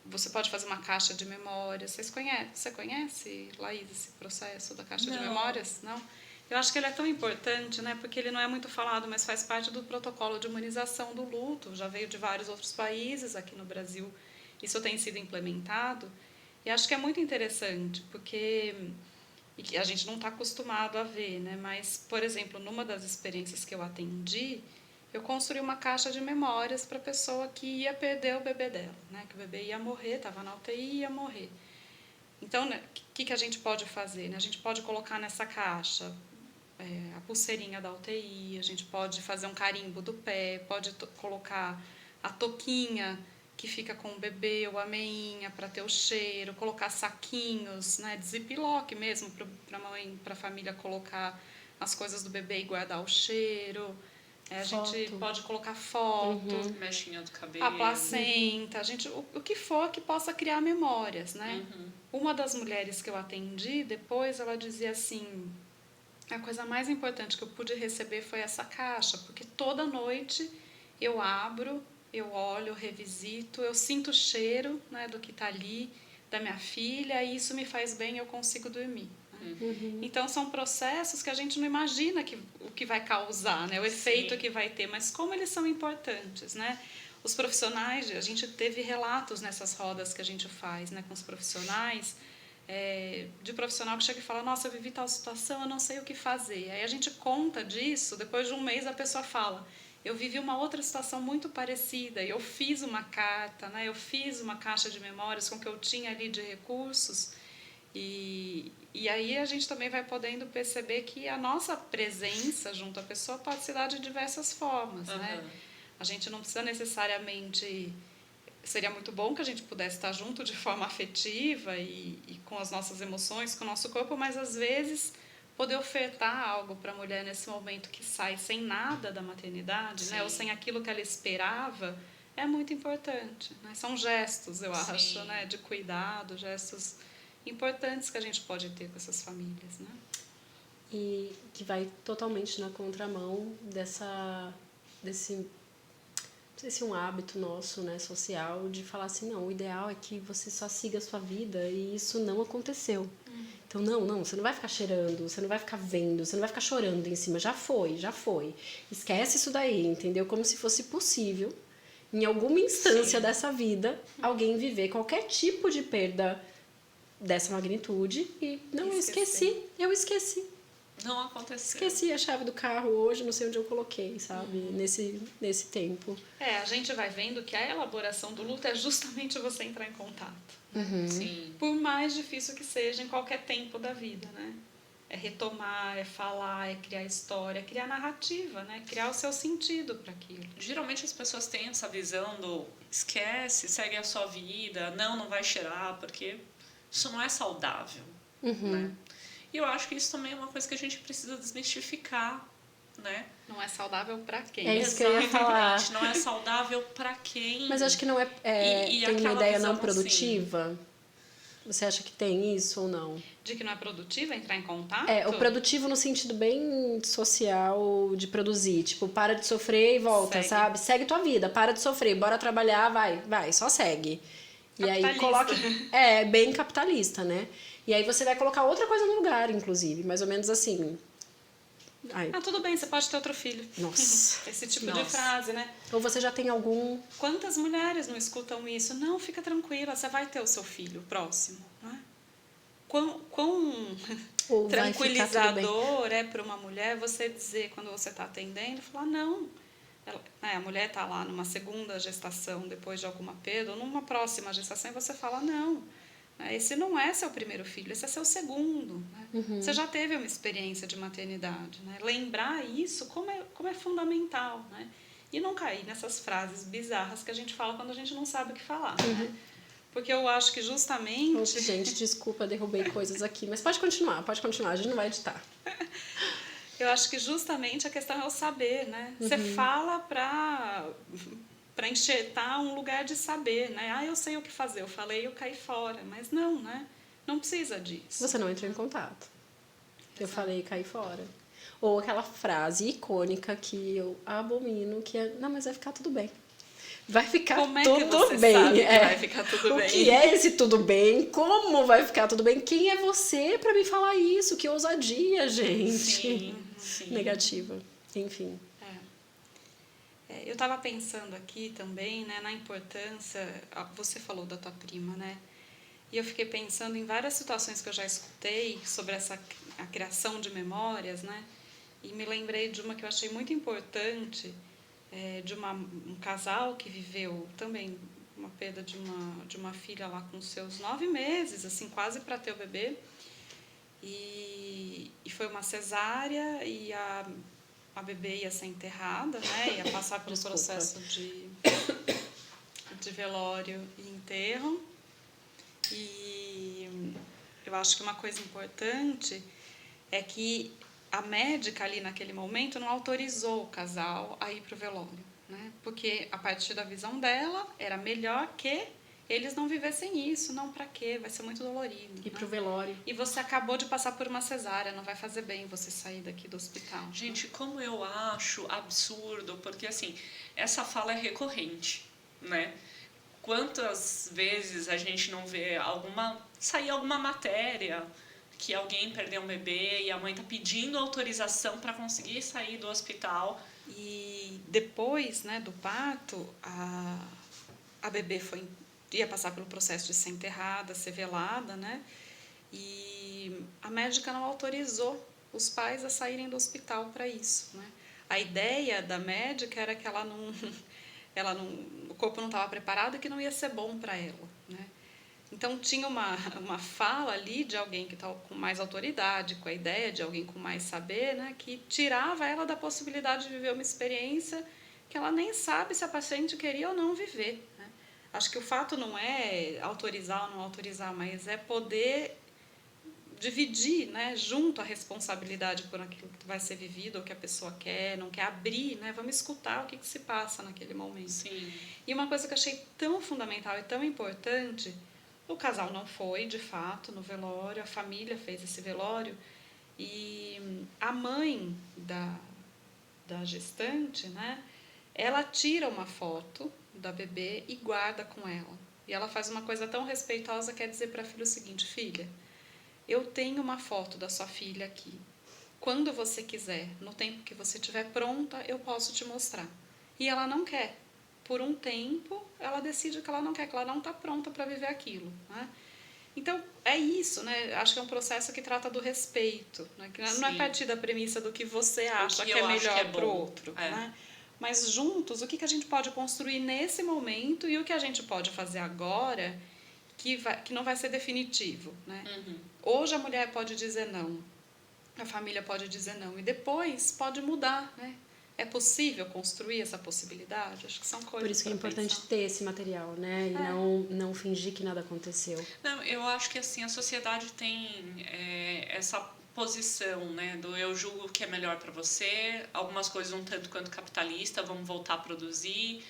você pode fazer uma caixa de memórias. Você conhece, Laís, esse processo da caixa de memórias? Não? Eu acho que ele é tão importante, né? Porque ele não é muito falado, mas faz parte do protocolo de humanização do luto. Já veio de vários outros países, aqui no Brasil isso tem sido implementado. E acho que é muito interessante, porque e que a gente não está acostumado a ver, né? Mas, por exemplo, numa das experiências que eu atendi, eu construí uma caixa de memórias para a pessoa que ia perder o bebê dela, né? Que o bebê ia morrer, estava na UTI e ia morrer. Então, né, o que a gente pode fazer? Né? A gente pode colocar nessa caixa a pulseirinha da UTI, a gente pode fazer um carimbo do pé, pode colocar a touquinha que fica com o bebê, ou a meinha para ter o cheiro, colocar saquinhos, né, de ziplock mesmo, para a mãe, para a família colocar as coisas do bebê e guardar o cheiro. A gente pode colocar foto, Mechinha do cabelo, a placenta, a gente, o que for que possa criar memórias, né? Uma das mulheres que eu atendi, depois ela dizia assim, a coisa mais importante que eu pude receber foi essa caixa, porque toda noite eu abro, eu olho, eu revisito, eu sinto o cheiro, né, do que está ali, da minha filha, e isso me faz bem, eu consigo dormir. Então, são processos que a gente não imagina o que vai causar, né? O efeito que vai ter, mas como eles são importantes, né? Os profissionais, a gente teve relatos nessas rodas que a gente faz, né, com os profissionais, de profissional que chega e fala, nossa, eu vivi tal situação, eu não sei o que fazer. Aí a gente conta disso, depois de um mês a pessoa fala, eu vivi uma outra situação muito parecida, eu fiz uma carta, né, eu fiz uma caixa de memórias com o que eu tinha ali de recursos. E aí a gente também vai podendo perceber que a nossa presença junto à pessoa pode se dar de diversas formas, né? A gente não precisa necessariamente... Seria muito bom que a gente pudesse estar junto de forma afetiva e com as nossas emoções, com o nosso corpo, mas às vezes poder ofertar algo para a mulher nesse momento que sai sem nada da maternidade, né? Ou sem aquilo que ela esperava, é muito importante, né? São gestos, eu acho, né? De cuidado, gestos importantes que a gente pode ter com essas famílias, né? E que vai totalmente na contramão desse um hábito nosso, né, social, de falar assim, não, o ideal é que você só siga a sua vida, e isso não aconteceu. Então, não, você não vai ficar cheirando, você não vai ficar vendo, você não vai ficar chorando em cima, já foi. Esquece isso daí, entendeu? Como se fosse possível, em alguma instância dessa vida, alguém viver qualquer tipo de perda dessa magnitude e, não, eu esqueci. Não aconteceu. Esqueci a chave do carro hoje, não sei onde eu coloquei, sabe? Nesse tempo. A gente vai vendo que a elaboração do luto é justamente você entrar em contato. Sim. Por mais difícil que seja em qualquer tempo da vida, né? É retomar, é falar, é criar história, é criar narrativa, né? Criar o seu sentido para aquilo. Geralmente as pessoas têm essa visão do esquece, segue a sua vida, não vai cheirar, porque isso não é saudável, né? E eu acho que isso também é uma coisa que a gente precisa desmistificar, né? Não é saudável para quem? É isso que eu ia falar. Não é saudável para quem. Mas acho que não tem uma ideia não produtiva? Assim, você acha que tem isso ou não? De que não é produtivo entrar em contato? O produtivo no sentido bem social de produzir. Tipo, para de sofrer e volta, sabe? Segue tua vida, para de sofrer, bora trabalhar, vai, só segue. E aí coloca... bem capitalista, né? E aí você vai colocar outra coisa no lugar, inclusive. Mais ou menos assim. Tudo bem, você pode ter outro filho. Nossa. Esse tipo de frase, né? Ou você já tem algum... Quantas mulheres não escutam isso? Não, fica tranquila, você vai ter o seu filho próximo. Não é? Quão tranquilizador é para uma mulher você dizer, quando você está atendendo, falar, não... a mulher está lá numa segunda gestação depois de alguma perda, ou numa próxima gestação, e você fala, não, esse não é seu primeiro filho, esse é seu segundo. Né? Você já teve uma experiência de maternidade. Né? Lembrar isso como é fundamental. Né? E não cair nessas frases bizarras que a gente fala quando a gente não sabe o que falar. Né? Porque eu acho que justamente... Gente, desculpa, derrubei coisas aqui, mas pode continuar, a gente não vai editar. Eu acho que justamente a questão é o saber, né? Você fala para enxertar um lugar de saber, né? Eu sei o que fazer, eu falei e eu caí fora. Mas não, né? Não precisa disso. Você não entrou em contato. Eu falei e caí fora. Ou aquela frase icônica que eu abomino, que é, não, mas vai ficar tudo bem. vai ficar Como é que tudo você bem. sabe que vai ficar tudo bem? O que é esse tudo bem? Como vai ficar tudo bem? Quem é você para me falar isso? Que ousadia, gente. Sim. Negativa. Enfim. Eu estava pensando aqui também, né, na importância, você falou da tua prima, né? E eu fiquei pensando em várias situações que eu já escutei sobre a criação de memórias, né? E me lembrei de uma que eu achei muito importante, de um casal que viveu também uma perda de uma filha lá com seus 9 meses, assim, quase para ter o bebê. E foi uma cesárea e a bebê ia ser enterrada, né? Ia passar pelo processo de velório e enterro. E eu acho que uma coisa importante é que a médica ali naquele momento não autorizou o casal a ir para o velório, né? Porque a partir da visão dela era melhor que eles não vivessem isso, não, para quê? Vai ser muito dolorido. Ir pro velório. E você acabou de passar por uma cesárea, não vai fazer bem você sair daqui do hospital. Gente, como eu acho absurdo, porque assim, essa fala é recorrente, né? Quantas vezes a gente não vê sair alguma matéria que alguém perdeu um bebê e a mãe tá pedindo autorização para conseguir sair do hospital. E depois, né, do parto, a bebê ia passar pelo processo de ser enterrada, ser velada, né? E a médica não autorizou os pais a saírem do hospital para isso, né? A ideia da médica era que o corpo não estava preparado e que não ia ser bom para ela, né? Então tinha uma fala ali de alguém que estava com mais autoridade, com a ideia de alguém com mais saber, né, que tirava ela da possibilidade de viver uma experiência que ela nem sabe se a paciente queria ou não viver, né? Acho que o fato não é autorizar ou não autorizar, mas é poder dividir, né, junto a responsabilidade por aquilo que vai ser vivido, ou que a pessoa quer, não quer abrir, né, vamos escutar o que se passa naquele momento. Sim. E uma coisa que eu achei tão fundamental e tão importante, o casal não foi, de fato, no velório, a família fez esse velório, e a mãe da gestante, né, ela tira uma foto da bebê e guarda com ela. E ela faz uma coisa tão respeitosa, quer dizer para a filha o seguinte: filha, eu tenho uma foto da sua filha aqui. Quando você quiser, no tempo que você estiver pronta, eu posso te mostrar. E ela não quer. Por um tempo, ela decide que ela não quer, que ela não está pronta para viver aquilo, né? Então, é isso, né? Acho que é um processo que trata do respeito, né? Que não é partir da premissa do que você acha que é melhor para o outro, né? Mas juntos, o que a gente pode construir nesse momento e o que a gente pode fazer agora que não vai ser definitivo, né? Hoje a mulher pode dizer não, a família pode dizer não, e depois pode mudar, né? É possível construir essa possibilidade? Acho que são coisas. Por isso que é importante pensar. ter esse material, né? E não fingir que nada aconteceu. Não, eu acho que assim, a sociedade tem essa posição, né, do eu julgo o que é melhor para você, algumas coisas um tanto quanto capitalista, vamos voltar a produzir,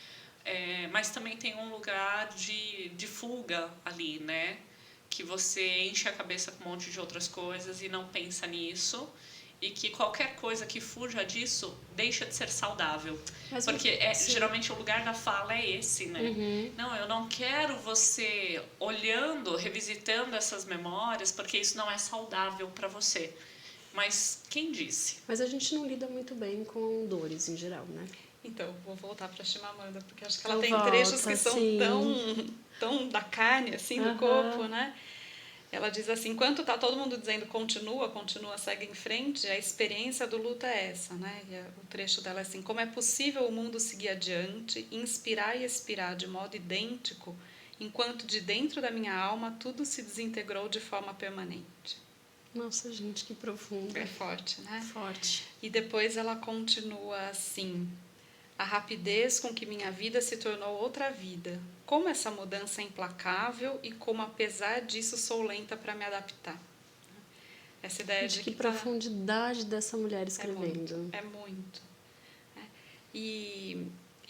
mas também tem um lugar de fuga ali, né, que você enche a cabeça com um monte de outras coisas e não pensa nisso, e que qualquer coisa que fuja disso deixa de ser saudável. Mas porque geralmente o lugar da fala é esse, né? Não, eu não quero você olhando, revisitando essas memórias, porque isso não é saudável para você. Mas quem disse? Mas a gente não lida muito bem com dores em geral, né? Então, vou voltar para a Chimamanda, porque acho que ela tem trechos que são tão da carne, assim, do corpo, né? Ela diz assim: enquanto está todo mundo dizendo continua, segue em frente, a experiência do luto é essa, né? E o trecho dela é assim: como é possível o mundo seguir adiante, inspirar e expirar de modo idêntico, enquanto de dentro da minha alma tudo se desintegrou de forma permanente. Nossa, gente, que profundo. É forte, né? Forte. E depois ela continua assim: a rapidez com que minha vida se tornou outra vida. Como essa mudança é implacável e como, apesar disso, sou lenta para me adaptar. Essa ideia Gente, de que profundidade dessa mulher escrevendo. É muito. E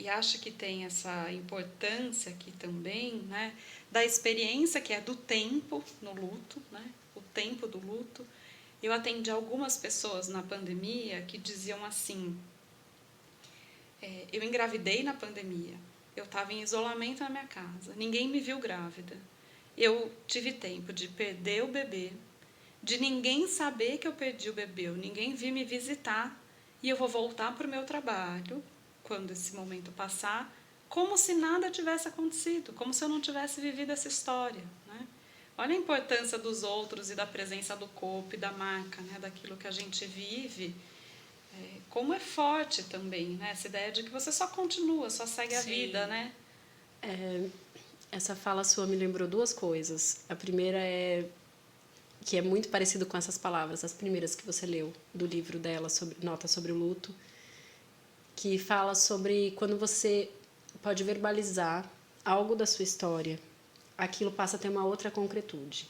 acho que tem essa importância aqui também, né, da experiência que é do tempo no luto, né, o tempo do luto. Eu atendi algumas pessoas na pandemia que diziam assim: eu engravidei na pandemia, Eu estava em isolamento na minha casa, ninguém me viu grávida. Eu tive tempo de perder o bebê, de ninguém saber que eu perdi o bebê, ninguém vir me visitar, e eu vou voltar para o meu trabalho, quando esse momento passar, como se nada tivesse acontecido, como se eu não tivesse vivido essa história, né? Olha a importância dos outros e da presença do corpo e da marca, né, daquilo que a gente vive. Como é forte também, né, essa ideia de que você só continua, só segue a vida, né? Essa fala sua me lembrou duas coisas. A primeira é que é muito parecido com essas palavras, as primeiras que você leu do livro dela, sobre Nota sobre o Luto, que fala sobre quando você pode verbalizar algo da sua história, aquilo passa a ter uma outra concretude.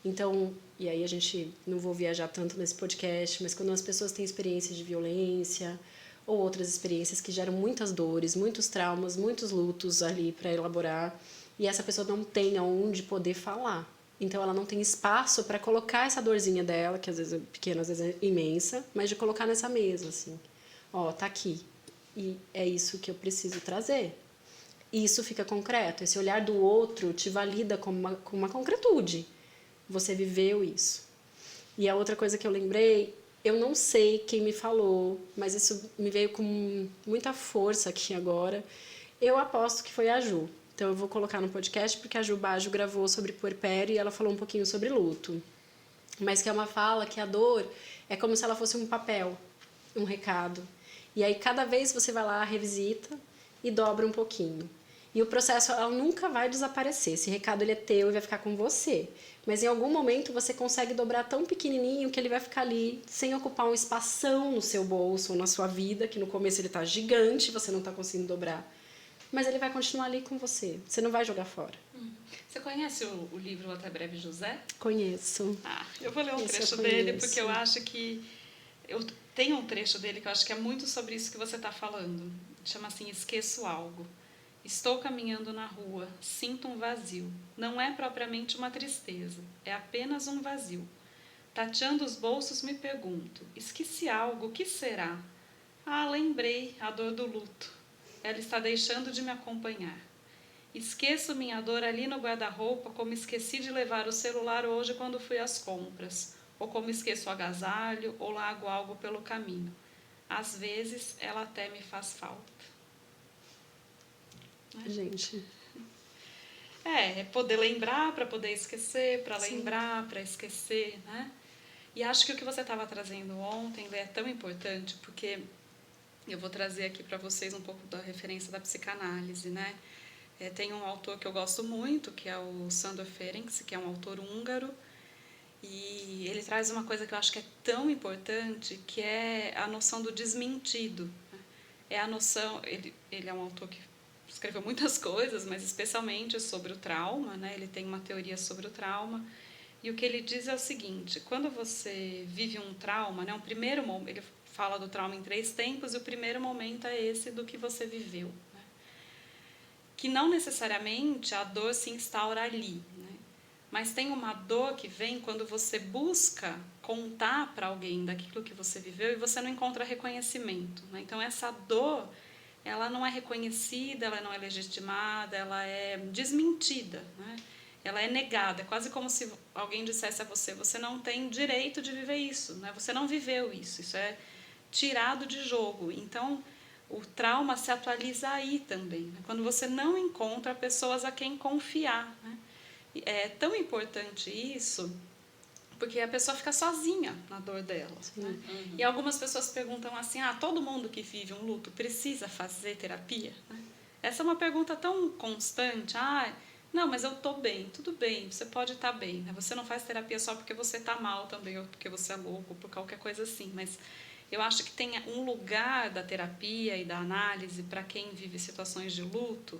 Então, e aí a gente não vou viajar tanto nesse podcast, mas quando as pessoas têm experiências de violência ou outras experiências que geram muitas dores, muitos traumas, muitos lutos ali para elaborar, e essa pessoa não tem aonde poder falar. Então ela não tem espaço para colocar essa dorzinha dela, que às vezes é pequena, às vezes é imensa, mas de colocar nessa mesa, assim. Ó, tá aqui. E é isso que eu preciso trazer. E isso fica concreto. Esse olhar do outro te valida com uma concretude. Você viveu isso. E a outra coisa que eu lembrei, eu não sei quem me falou, mas isso me veio com muita força aqui agora. Eu aposto que foi a Ju. Então eu vou colocar no podcast porque a Ju Baggio gravou sobre puerpério e ela falou um pouquinho sobre luto. Mas que é uma fala que a dor é como se ela fosse um papel, um recado. E aí cada vez você vai lá, revisita e dobra um pouquinho. E o processo ela nunca vai desaparecer. Esse recado ele é teu e vai ficar com você. Mas em algum momento você consegue dobrar tão pequenininho que ele vai ficar ali sem ocupar um espação no seu bolso ou na sua vida, que no começo ele está gigante, você não está conseguindo dobrar. Mas ele vai continuar ali com você. Você não vai jogar fora. Você conhece o livro Até Breve José? Conheço. Eu vou ler um trecho dele, porque eu acho que... Tem um trecho dele que eu acho que é muito sobre isso que você está falando. Chama assim, Esqueço Algo. Estou caminhando na rua, sinto um vazio. Não é propriamente uma tristeza, é apenas um vazio. Tateando os bolsos me pergunto, esqueci algo, o que será? Lembrei, a dor do luto. Ela está deixando de me acompanhar. Esqueço minha dor ali no guarda-roupa, como esqueci de levar o celular hoje quando fui às compras, ou como esqueço o agasalho, ou largo algo pelo caminho. Às vezes, ela até me faz falta. Gente. É poder lembrar para poder esquecer, para lembrar, para esquecer, né? E acho que o que você estava trazendo ontem, Lê, é tão importante, porque eu vou trazer aqui para vocês um pouco da referência da psicanálise, né? Tem um autor que eu gosto muito, que é o Sándor Ferenc, que é um autor húngaro, e ele traz uma coisa que eu acho que é tão importante, que é a noção do desmentido. Né? É a noção... Ele é um autor que escreveu muitas coisas, mas especialmente sobre o trauma, né? Ele tem uma teoria sobre o trauma, e o que ele diz é o seguinte, quando você vive um trauma, né? Ele fala do trauma em 3 tempos, e o primeiro momento é esse do que você viveu. Né? Que não necessariamente a dor se instaura ali, né? Mas tem uma dor que vem quando você busca contar para alguém daquilo que você viveu e você não encontra reconhecimento. Né? Então, essa dor, ela não é reconhecida, ela não é legitimada, ela é desmentida, né? Ela é negada. É quase como se alguém dissesse a você, você não tem direito de viver isso, né? Você não viveu isso, isso é tirado de jogo. Então, o trauma se atualiza aí também, né? Quando você não encontra pessoas a quem confiar, né? É tão importante isso, porque a pessoa fica sozinha na dor dela. Né? E algumas pessoas perguntam assim, todo mundo que vive um luto precisa fazer terapia? Né? Essa é uma pergunta tão constante. Não, mas eu estou bem. Tudo bem, você pode estar bem. Né? Você não faz terapia só porque você está mal também, ou porque você é louco, ou por qualquer coisa assim. Mas eu acho que tem um lugar da terapia e da análise para quem vive situações de luto,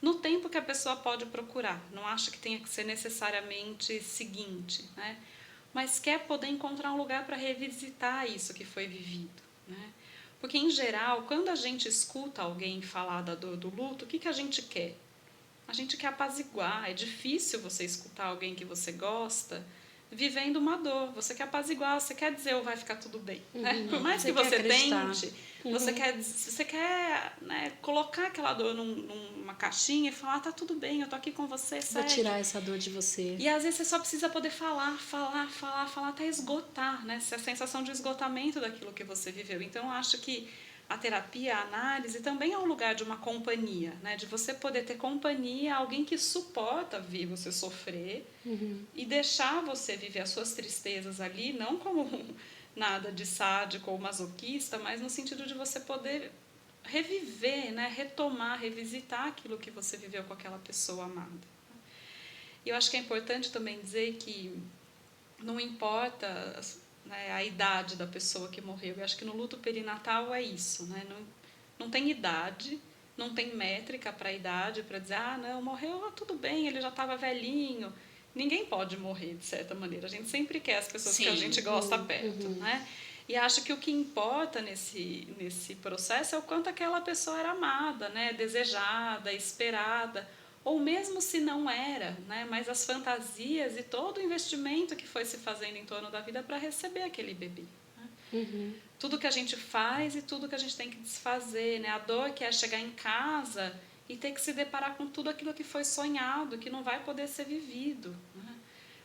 no tempo que a pessoa pode procurar. Não acho que tenha que ser necessariamente seguinte, né? Mas quer poder encontrar um lugar para revisitar isso que foi vivido. Né? Porque, em geral, quando a gente escuta alguém falar da dor do luto, o que a gente quer? A gente quer apaziguar. É difícil você escutar alguém que você gosta vivendo uma dor. Você quer apaziguar, você quer dizer, vai ficar tudo bem. Né? Por mais que Você você quer acreditar. tente, você quer né, colocar aquela dor numa caixinha e falar, tá tudo bem, eu tô aqui com você, Vou segue. tirar essa dor de você. E às vezes você só precisa poder falar até esgotar, né? Essa sensação de esgotamento daquilo que você viveu. Então, eu acho que a terapia, a análise também é um lugar de uma companhia, né? De você poder ter companhia, alguém que suporta ver você sofrer e deixar você viver as suas tristezas ali, não como nada de sádico ou masoquista, mas no sentido de você poder reviver, né? Retomar, revisitar aquilo que você viveu com aquela pessoa amada. E eu acho que é importante também dizer que não importa, né, a idade da pessoa que morreu. Eu acho que no luto perinatal é isso, né? Não tem idade, não tem métrica para a idade, para dizer, não, morreu, tudo bem, ele já estava velhinho. Ninguém pode morrer, de certa maneira. A gente sempre quer as pessoas que a gente gosta perto, né? E acho que o que importa nesse processo é o quanto aquela pessoa era amada, né? Desejada, esperada. Ou mesmo se não era, né? Mas as fantasias e todo o investimento que foi se fazendo em torno da vida para receber aquele bebê. Né? Tudo que a gente faz e tudo que a gente tem que desfazer. Né? A dor que é chegar em casa e ter que se deparar com tudo aquilo que foi sonhado, que não vai poder ser vivido. Né?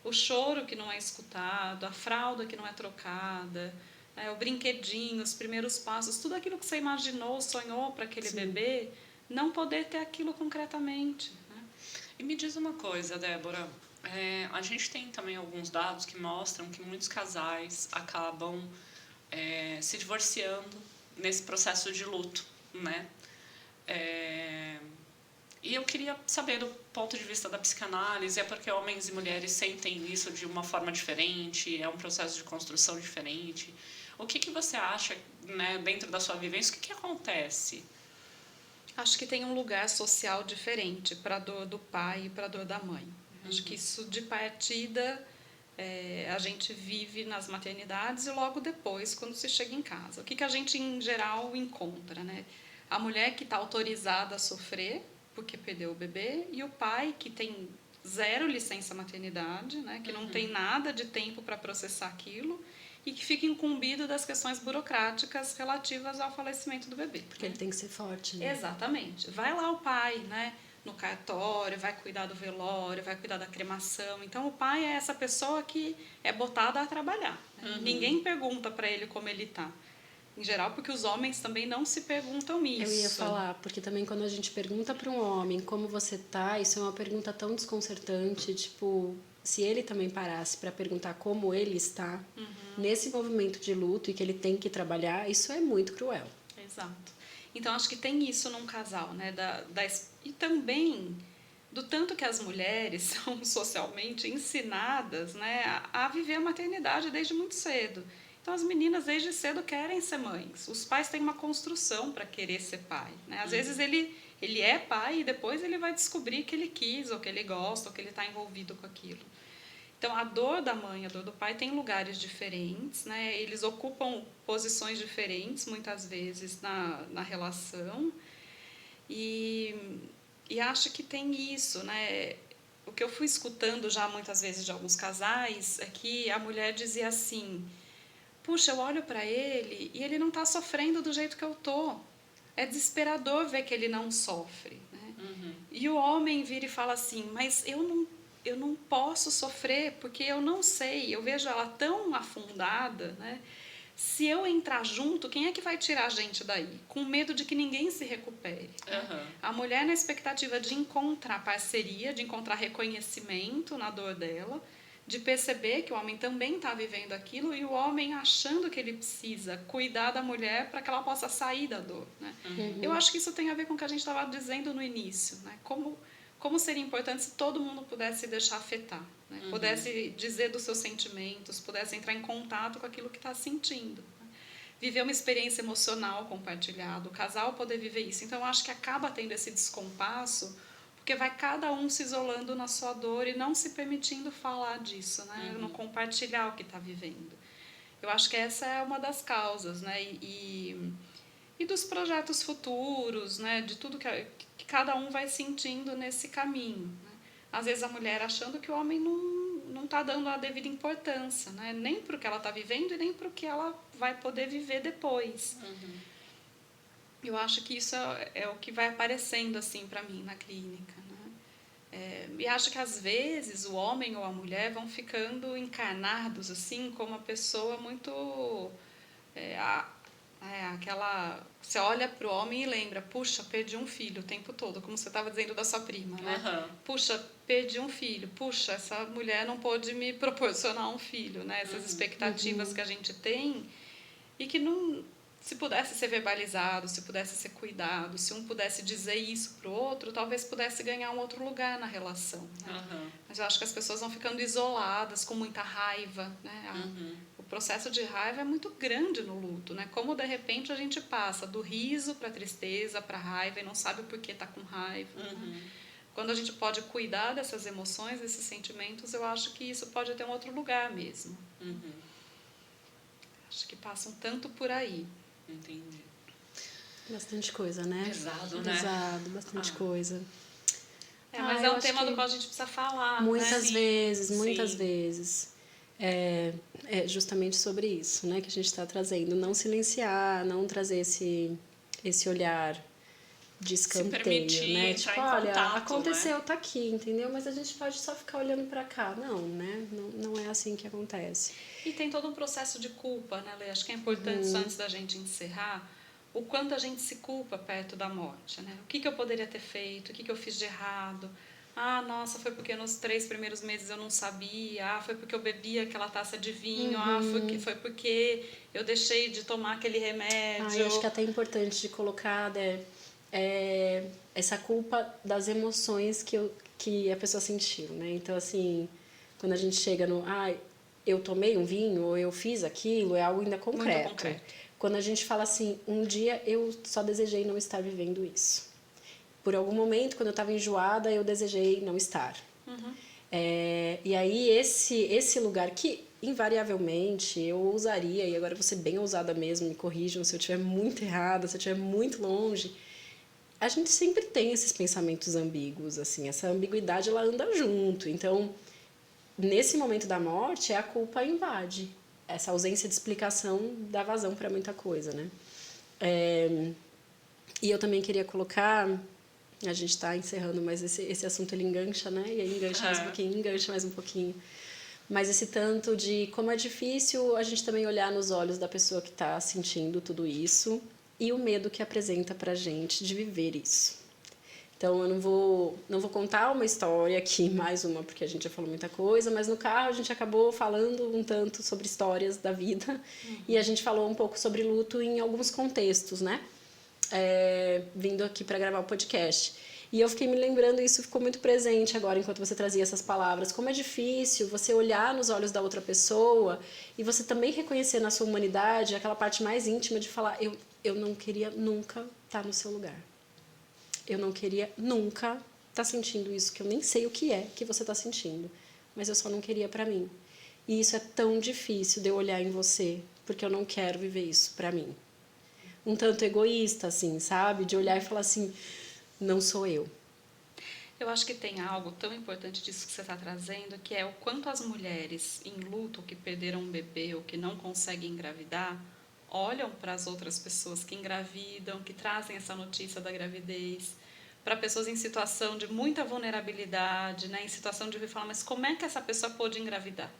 O choro que não é escutado, a fralda que não é trocada, né? O brinquedinho, os primeiros passos, tudo aquilo que você imaginou, sonhou para aquele bebê, não poder ter aquilo concretamente. E me diz uma coisa, Débora, a gente tem também alguns dados que mostram que muitos casais acabam se divorciando nesse processo de luto, né? E eu queria saber do ponto de vista da psicanálise, é porque homens e mulheres sentem isso de uma forma diferente, é um processo de construção diferente. O que você acha, né, dentro da sua vivência, o que acontece? Acho que tem um lugar social diferente para a dor do pai e para a dor da mãe. Acho que isso, de partida, a gente vive nas maternidades e logo depois, quando se chega em casa. O que a gente, em geral, encontra? Né? A mulher que está autorizada a sofrer porque perdeu o bebê e o pai que tem 0 licença maternidade, né? Que não tem nada de tempo para processar aquilo e que fica incumbido das questões burocráticas relativas ao falecimento do bebê. Porque ele tem que ser forte, né? Exatamente. Vai lá o pai, né, no cartório, vai cuidar do velório, vai cuidar da cremação. Então, o pai é essa pessoa que é botada a trabalhar. Né? Ninguém pergunta para ele como ele está. Em geral, porque os homens também não se perguntam isso. Eu ia falar, porque também quando a gente pergunta para um homem como você tá, isso é uma pergunta tão desconcertante, tipo... Se ele também parasse para perguntar como ele está nesse movimento de luto e que ele tem que trabalhar, isso é muito cruel. Exato. Então, acho que tem isso num casal, né? E também do tanto que as mulheres são socialmente ensinadas, né, a viver a maternidade desde muito cedo. Então, as meninas desde cedo querem ser mães. Os pais têm uma construção para querer ser pai. Né? Às vezes ele é pai e depois ele vai descobrir que ele quis, ou que ele gosta, ou que ele está envolvido com aquilo. Então, a dor da mãe, a dor do pai tem lugares diferentes, né? Eles ocupam posições diferentes, muitas vezes, na relação. E acho que tem isso, né? O que eu fui escutando já muitas vezes de alguns casais é que a mulher dizia assim, puxa, eu olho para ele e ele não está sofrendo do jeito que eu tô. É desesperador ver que ele não sofre. Né? E o homem vira e fala assim, mas eu não posso sofrer porque eu não sei, eu vejo ela tão afundada, né? Se eu entrar junto, quem é que vai tirar a gente daí? Com medo de que ninguém se recupere. Né? A mulher na expectativa de encontrar parceria, de encontrar reconhecimento na dor dela, de perceber que o homem também está vivendo aquilo e o homem achando que ele precisa cuidar da mulher para que ela possa sair da dor. Né? Eu acho que isso tem a ver com o que a gente estava dizendo no início. Né? Como seria importante se todo mundo pudesse se deixar afetar, né? Pudesse dizer dos seus sentimentos, pudesse entrar em contato com aquilo que está sentindo. Né? Viver uma experiência emocional compartilhada, o casal poder viver isso. Então, eu acho que acaba tendo esse descompasso porque vai cada um se isolando na sua dor e não se permitindo falar disso, né? Não compartilhar o que está vivendo. Eu acho que essa é uma das causas, né? E dos projetos futuros, né? De tudo que cada um vai sentindo nesse caminho. Né? Às vezes a mulher achando que o homem não não está dando a devida importância, né? Nem para o que ela está vivendo e nem para o que ela vai poder viver depois. Eu acho que isso é o que vai aparecendo assim para mim na clínica, né? E acho que às vezes o homem ou a mulher vão ficando encarnados assim como uma pessoa muito aquela, você olha para o homem e lembra, puxa, perdi um filho o tempo todo, como você estava dizendo da sua prima, né? Puxa, perdi um filho, puxa, essa mulher não pôde me proporcionar um filho, né? Essas expectativas que a gente tem e que não, se pudesse ser verbalizado, se pudesse ser cuidado, se um pudesse dizer isso para o outro, talvez pudesse ganhar um outro lugar na relação, né? Mas eu acho que as pessoas vão ficando isoladas, com muita raiva, né? O processo de raiva é muito grande no luto, né? Como de repente a gente passa do riso para a tristeza, para a raiva e não sabe o porquê está com raiva, né? Quando a gente pode cuidar dessas emoções, desses sentimentos, eu acho que isso pode ter um outro lugar mesmo. Acho que passa um tanto por aí. Entendi. Bastante coisa, né? Pesado, né? Pesado, bastante coisa. Mas é um tema do qual a gente precisa falar. Muitas né? vezes, muitas vezes. É justamente sobre isso, né, que a gente está trazendo. Não silenciar, não trazer esse olhar de escanteio, né? Tipo, olha, contato, aconteceu, tá aqui, entendeu? Mas a gente pode só ficar olhando para cá. Não, né? Não é assim que acontece. E tem todo um processo de culpa, né, Lê? Acho que é importante, só antes da gente encerrar, o quanto a gente se culpa perto da morte, né? O que eu poderia ter feito? O que eu fiz de errado? Ah, nossa, foi porque nos 3 primeiros meses eu não sabia. Ah, foi porque eu bebi aquela taça de vinho. Ah, foi porque eu deixei de tomar aquele remédio. Eu acho que até é importante de colocar essa culpa das emoções que a pessoa sentiu, né? Então, assim, quando a gente chega no... eu tomei um vinho ou eu fiz aquilo, é algo ainda concreto. Muito concreto. Quando a gente fala assim, um dia eu só desejei não estar vivendo isso. Por algum momento, quando eu estava enjoada, eu desejei não estar. E aí, esse lugar que, invariavelmente, eu ousaria, e agora eu vou ser bem ousada mesmo, me corrijam se eu estiver muito errada, se eu estiver muito longe, a gente sempre tem esses pensamentos ambíguos, assim, essa ambiguidade, ela anda junto. Então, nesse momento da morte, a culpa invade. Essa ausência de explicação dá vazão para muita coisa, né? E eu também queria colocar... A gente está encerrando, mas esse assunto ele engancha, né? E aí engancha mais um pouquinho, engancha mais um pouquinho. Mas esse tanto de como é difícil a gente também olhar nos olhos da pessoa que está sentindo tudo isso e o medo que apresenta para a gente de viver isso. Então, eu não vou contar uma história aqui, mais uma, porque a gente já falou muita coisa, mas no carro a gente acabou falando um tanto sobre histórias da vida e a gente falou um pouco sobre luto em alguns contextos, né? Vindo aqui para gravar o podcast. E eu fiquei me lembrando, isso ficou muito presente agora enquanto você trazia essas palavras, como é difícil você olhar nos olhos da outra pessoa e você também reconhecer na sua humanidade aquela parte mais íntima de falar, eu não queria nunca estar no seu lugar. Eu não queria nunca estar sentindo isso, que eu nem sei o que é que você está sentindo, mas eu só não queria para mim. E isso é tão difícil de eu olhar em você, porque eu não quero viver isso para mim. Um tanto egoísta, assim, sabe? De olhar e falar assim, não sou eu. Eu acho que tem algo tão importante disso que você está trazendo, que é o quanto as mulheres em luto, que perderam um bebê ou que não conseguem engravidar, olham para as outras pessoas que engravidam, que trazem essa notícia da gravidez, para pessoas em situação de muita vulnerabilidade, né? Em situação de falar, mas como é que essa pessoa pôde engravidar?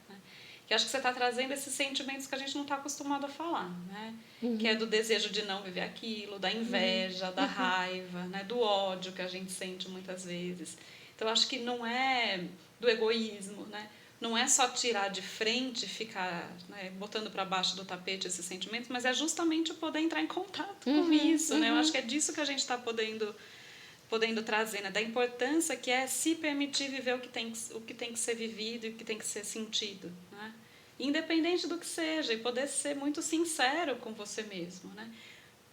Que acho que você está trazendo esses sentimentos que a gente não está acostumado a falar, né? Que é do desejo de não viver aquilo, da inveja, da raiva, né? Do ódio que a gente sente muitas vezes. Então, acho que não é do egoísmo, né? Não é só tirar de frente, ficar, né, botando para baixo do tapete esses sentimentos, mas é justamente poder entrar em contato com isso, né? Eu acho que é disso que a gente está podendo trazer, né? Da importância que é se permitir viver o que tem que ser vivido e o que tem que ser sentido, né? Independente do que seja, e poder ser muito sincero com você mesmo, né?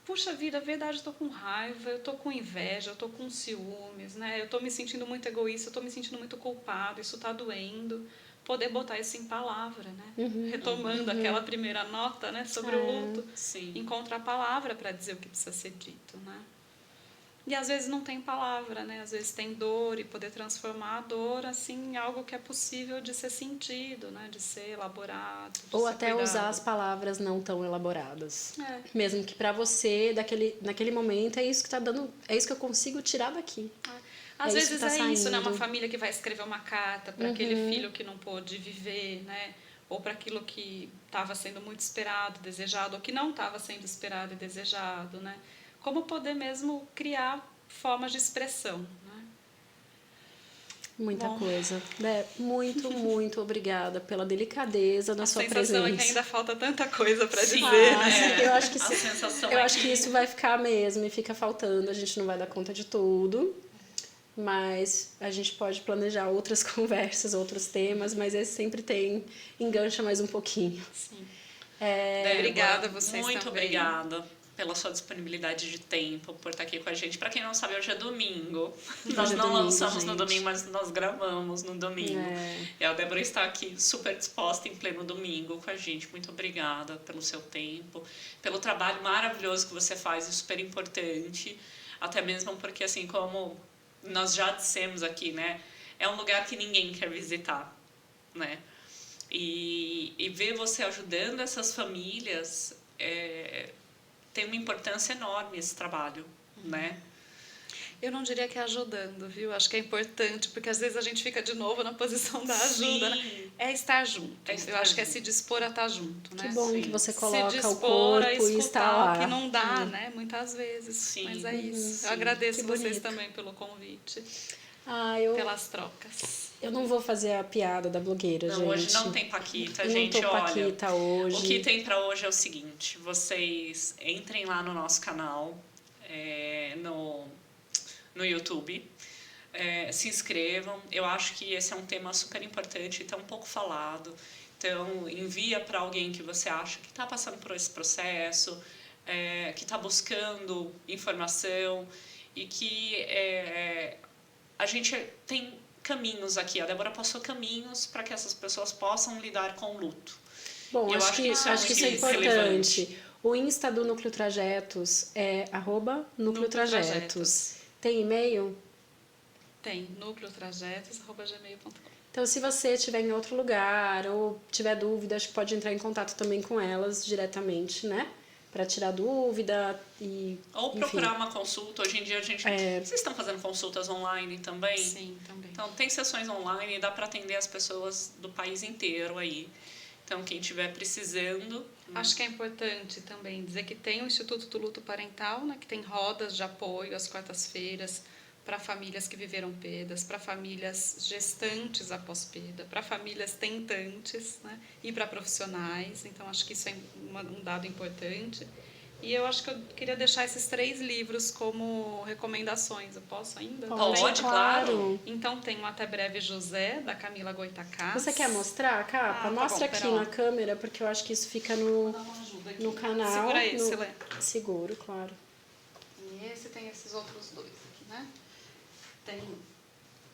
Puxa vida, a verdade, eu estou com raiva, eu estou com inveja, eu estou com ciúmes, né? Eu estou me sentindo muito egoísta, eu estou me sentindo muito culpado, isso está doendo. Poder botar isso em palavra, né? Retomando aquela primeira nota, né, sobre o luto, Sim. encontrar a palavra para dizer o que precisa ser dito, né? E às vezes não tem palavra, né? Às vezes tem dor e poder transformar a dor assim, em algo que é possível de ser sentido, né? De ser elaborado. De Ou ser até cuidado. usar as palavras não tão elaboradas. É. Mesmo que pra você, naquele momento, é isso que tá dando, é isso que eu consigo tirar daqui. Às É isso vezes que tá é isso, né? saindo. Uma família que vai escrever uma carta para aquele filho que não pôde viver, né? Ou para aquilo que estava sendo muito esperado, desejado, ou que não estava sendo esperado e desejado, né? Como poder mesmo criar formas de expressão, né? Muita Bom. coisa. Muito, muito obrigada pela delicadeza da sua presença. A sensação é que ainda falta tanta coisa para Sim. dizer, Ah, né? eu acho que A sensação eu é acho que isso vai ficar mesmo e fica faltando. A gente não vai dar conta de tudo, mas a gente pode planejar outras conversas, outros temas, mas esse sempre engancha mais um pouquinho. Sim. Débora, Obrigada a vocês muito também. obrigada pela sua disponibilidade de tempo, por estar aqui com a gente. Para quem não sabe, hoje é domingo. Nós é não domingo, lançamos no gente. domingo, mas nós gravamos no domingo. É. E a Débora está aqui super disposta em pleno domingo com a gente. Muito obrigada pelo seu tempo, pelo trabalho maravilhoso que você faz e super importante. Até mesmo porque, assim, como nós já dissemos aqui, né? É um lugar que ninguém quer visitar, né? E ver você ajudando essas famílias tem uma importância enorme esse trabalho, né? Eu não diria que é ajudando, viu? Acho que é importante, porque às vezes a gente fica de novo na posição da ajuda, né? Sim. É estar junto. É estar Eu acho que é junto. se dispor a estar junto, né? Que bom Sim. que você Se coloca o dispor corpo a e está escutar lá. o que não dá, né? Muitas vezes. Sim. Mas é isso. Sim. Eu agradeço Que vocês bonito. também pelo convite, pelas trocas. Eu não vou fazer a piada da blogueira, Não, gente. hoje não tem Paquita, Eu gente, não tô olha. Paquita hoje. O que tem pra hoje é o seguinte, vocês entrem lá no nosso canal, no YouTube, se inscrevam. Eu acho que esse é um tema super importante e tão pouco falado. Então, envia para alguém que você acha que está passando por esse processo, que está buscando informação e que a gente tem caminhos aqui. A Débora passou caminhos para que essas pessoas possam lidar com o luto. Bom, Eu acho que isso é muito importante. relevante. O Insta do Núcleo Trajetos é @NúcleoTrajetos. Tem e-mail? Tem núcleotrajetos@gmail.com. Então, se você estiver em outro lugar ou tiver dúvida, acho que pode entrar em contato também com elas diretamente, né? Para tirar dúvida e... Ou procurar uma consulta. Hoje em dia, vocês estão fazendo consultas online também? Sim, também. Então, tem sessões online e dá para atender as pessoas do país inteiro aí. Então, quem estiver precisando... Acho que é importante também dizer que tem o Instituto do Luto Parental, né, que tem rodas de apoio às quartas-feiras para famílias que viveram perdas, para famílias gestantes após perda, para famílias tentantes, né, e para profissionais. Então, acho que isso é um dado importante. E eu acho que eu queria deixar esses 3 livros como recomendações. Eu posso ainda? Pode, claro. Então, tem o Até Breve José, da Camila Goitacás. Você quer mostrar a capa? Tá Mostra bom, aqui pera lá. na câmera, porque eu acho que isso fica Vou dar uma ajuda aqui. no canal. Segura esse, Lê. Seguro, claro. E esse tem esses outros 2 aqui, né? Tem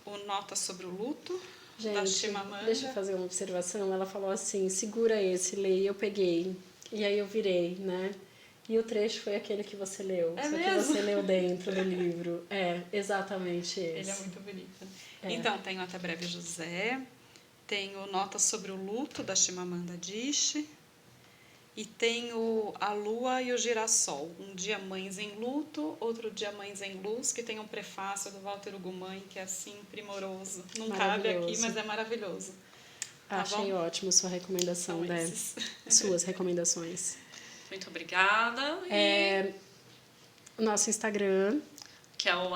o Nota sobre o Luto, da Gente, Chimamanda. deixa eu fazer uma observação. Ela falou assim, segura esse, Lê, e eu peguei. E aí eu virei, né? E o trecho foi aquele que você leu. É só mesmo? que você leu dentro do livro. É, exatamente esse. Ele é muito bonito. É. Então, tem o Até Breve José, tem o Nota sobre o Luto, da Chimamanda Adichie, e tem o A Lua e o Girassol, Um Dia Mães em Luto, Outro Dia Mães em Luz, que tem um prefácio do Walter Ugumãe, que é assim, primoroso. Não cabe aqui, mas é maravilhoso. Tá Achei bom? ótimo sua recomendação, São né? esses. Suas recomendações. Muito obrigada. O nosso Instagram, Que é o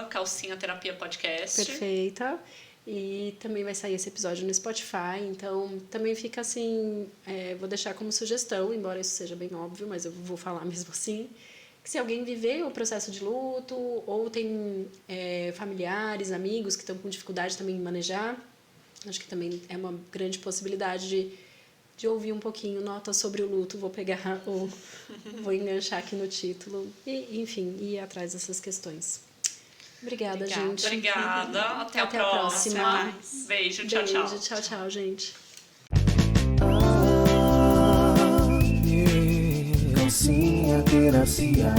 @calcinha terapia podcast. perfeita. E também vai sair esse episódio no Spotify, então também fica assim, vou deixar como sugestão, embora isso seja bem óbvio, mas eu vou falar mesmo assim, que se alguém viver o processo de luto, ou tem familiares, amigos que estão com dificuldade também em manejar, acho que também é uma grande possibilidade de ouvir um pouquinho Nota sobre o Luto, vou pegar vou enganchar aqui no título, e enfim, ir atrás dessas questões. Obrigada, gente. Obrigada. Até a próxima. próxima. Beijo, tchau, tchau. Beijo, tchau, tchau, gente. Calcinha terapia.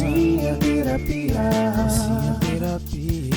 Rocinha Terapia. Rocinha Terapia.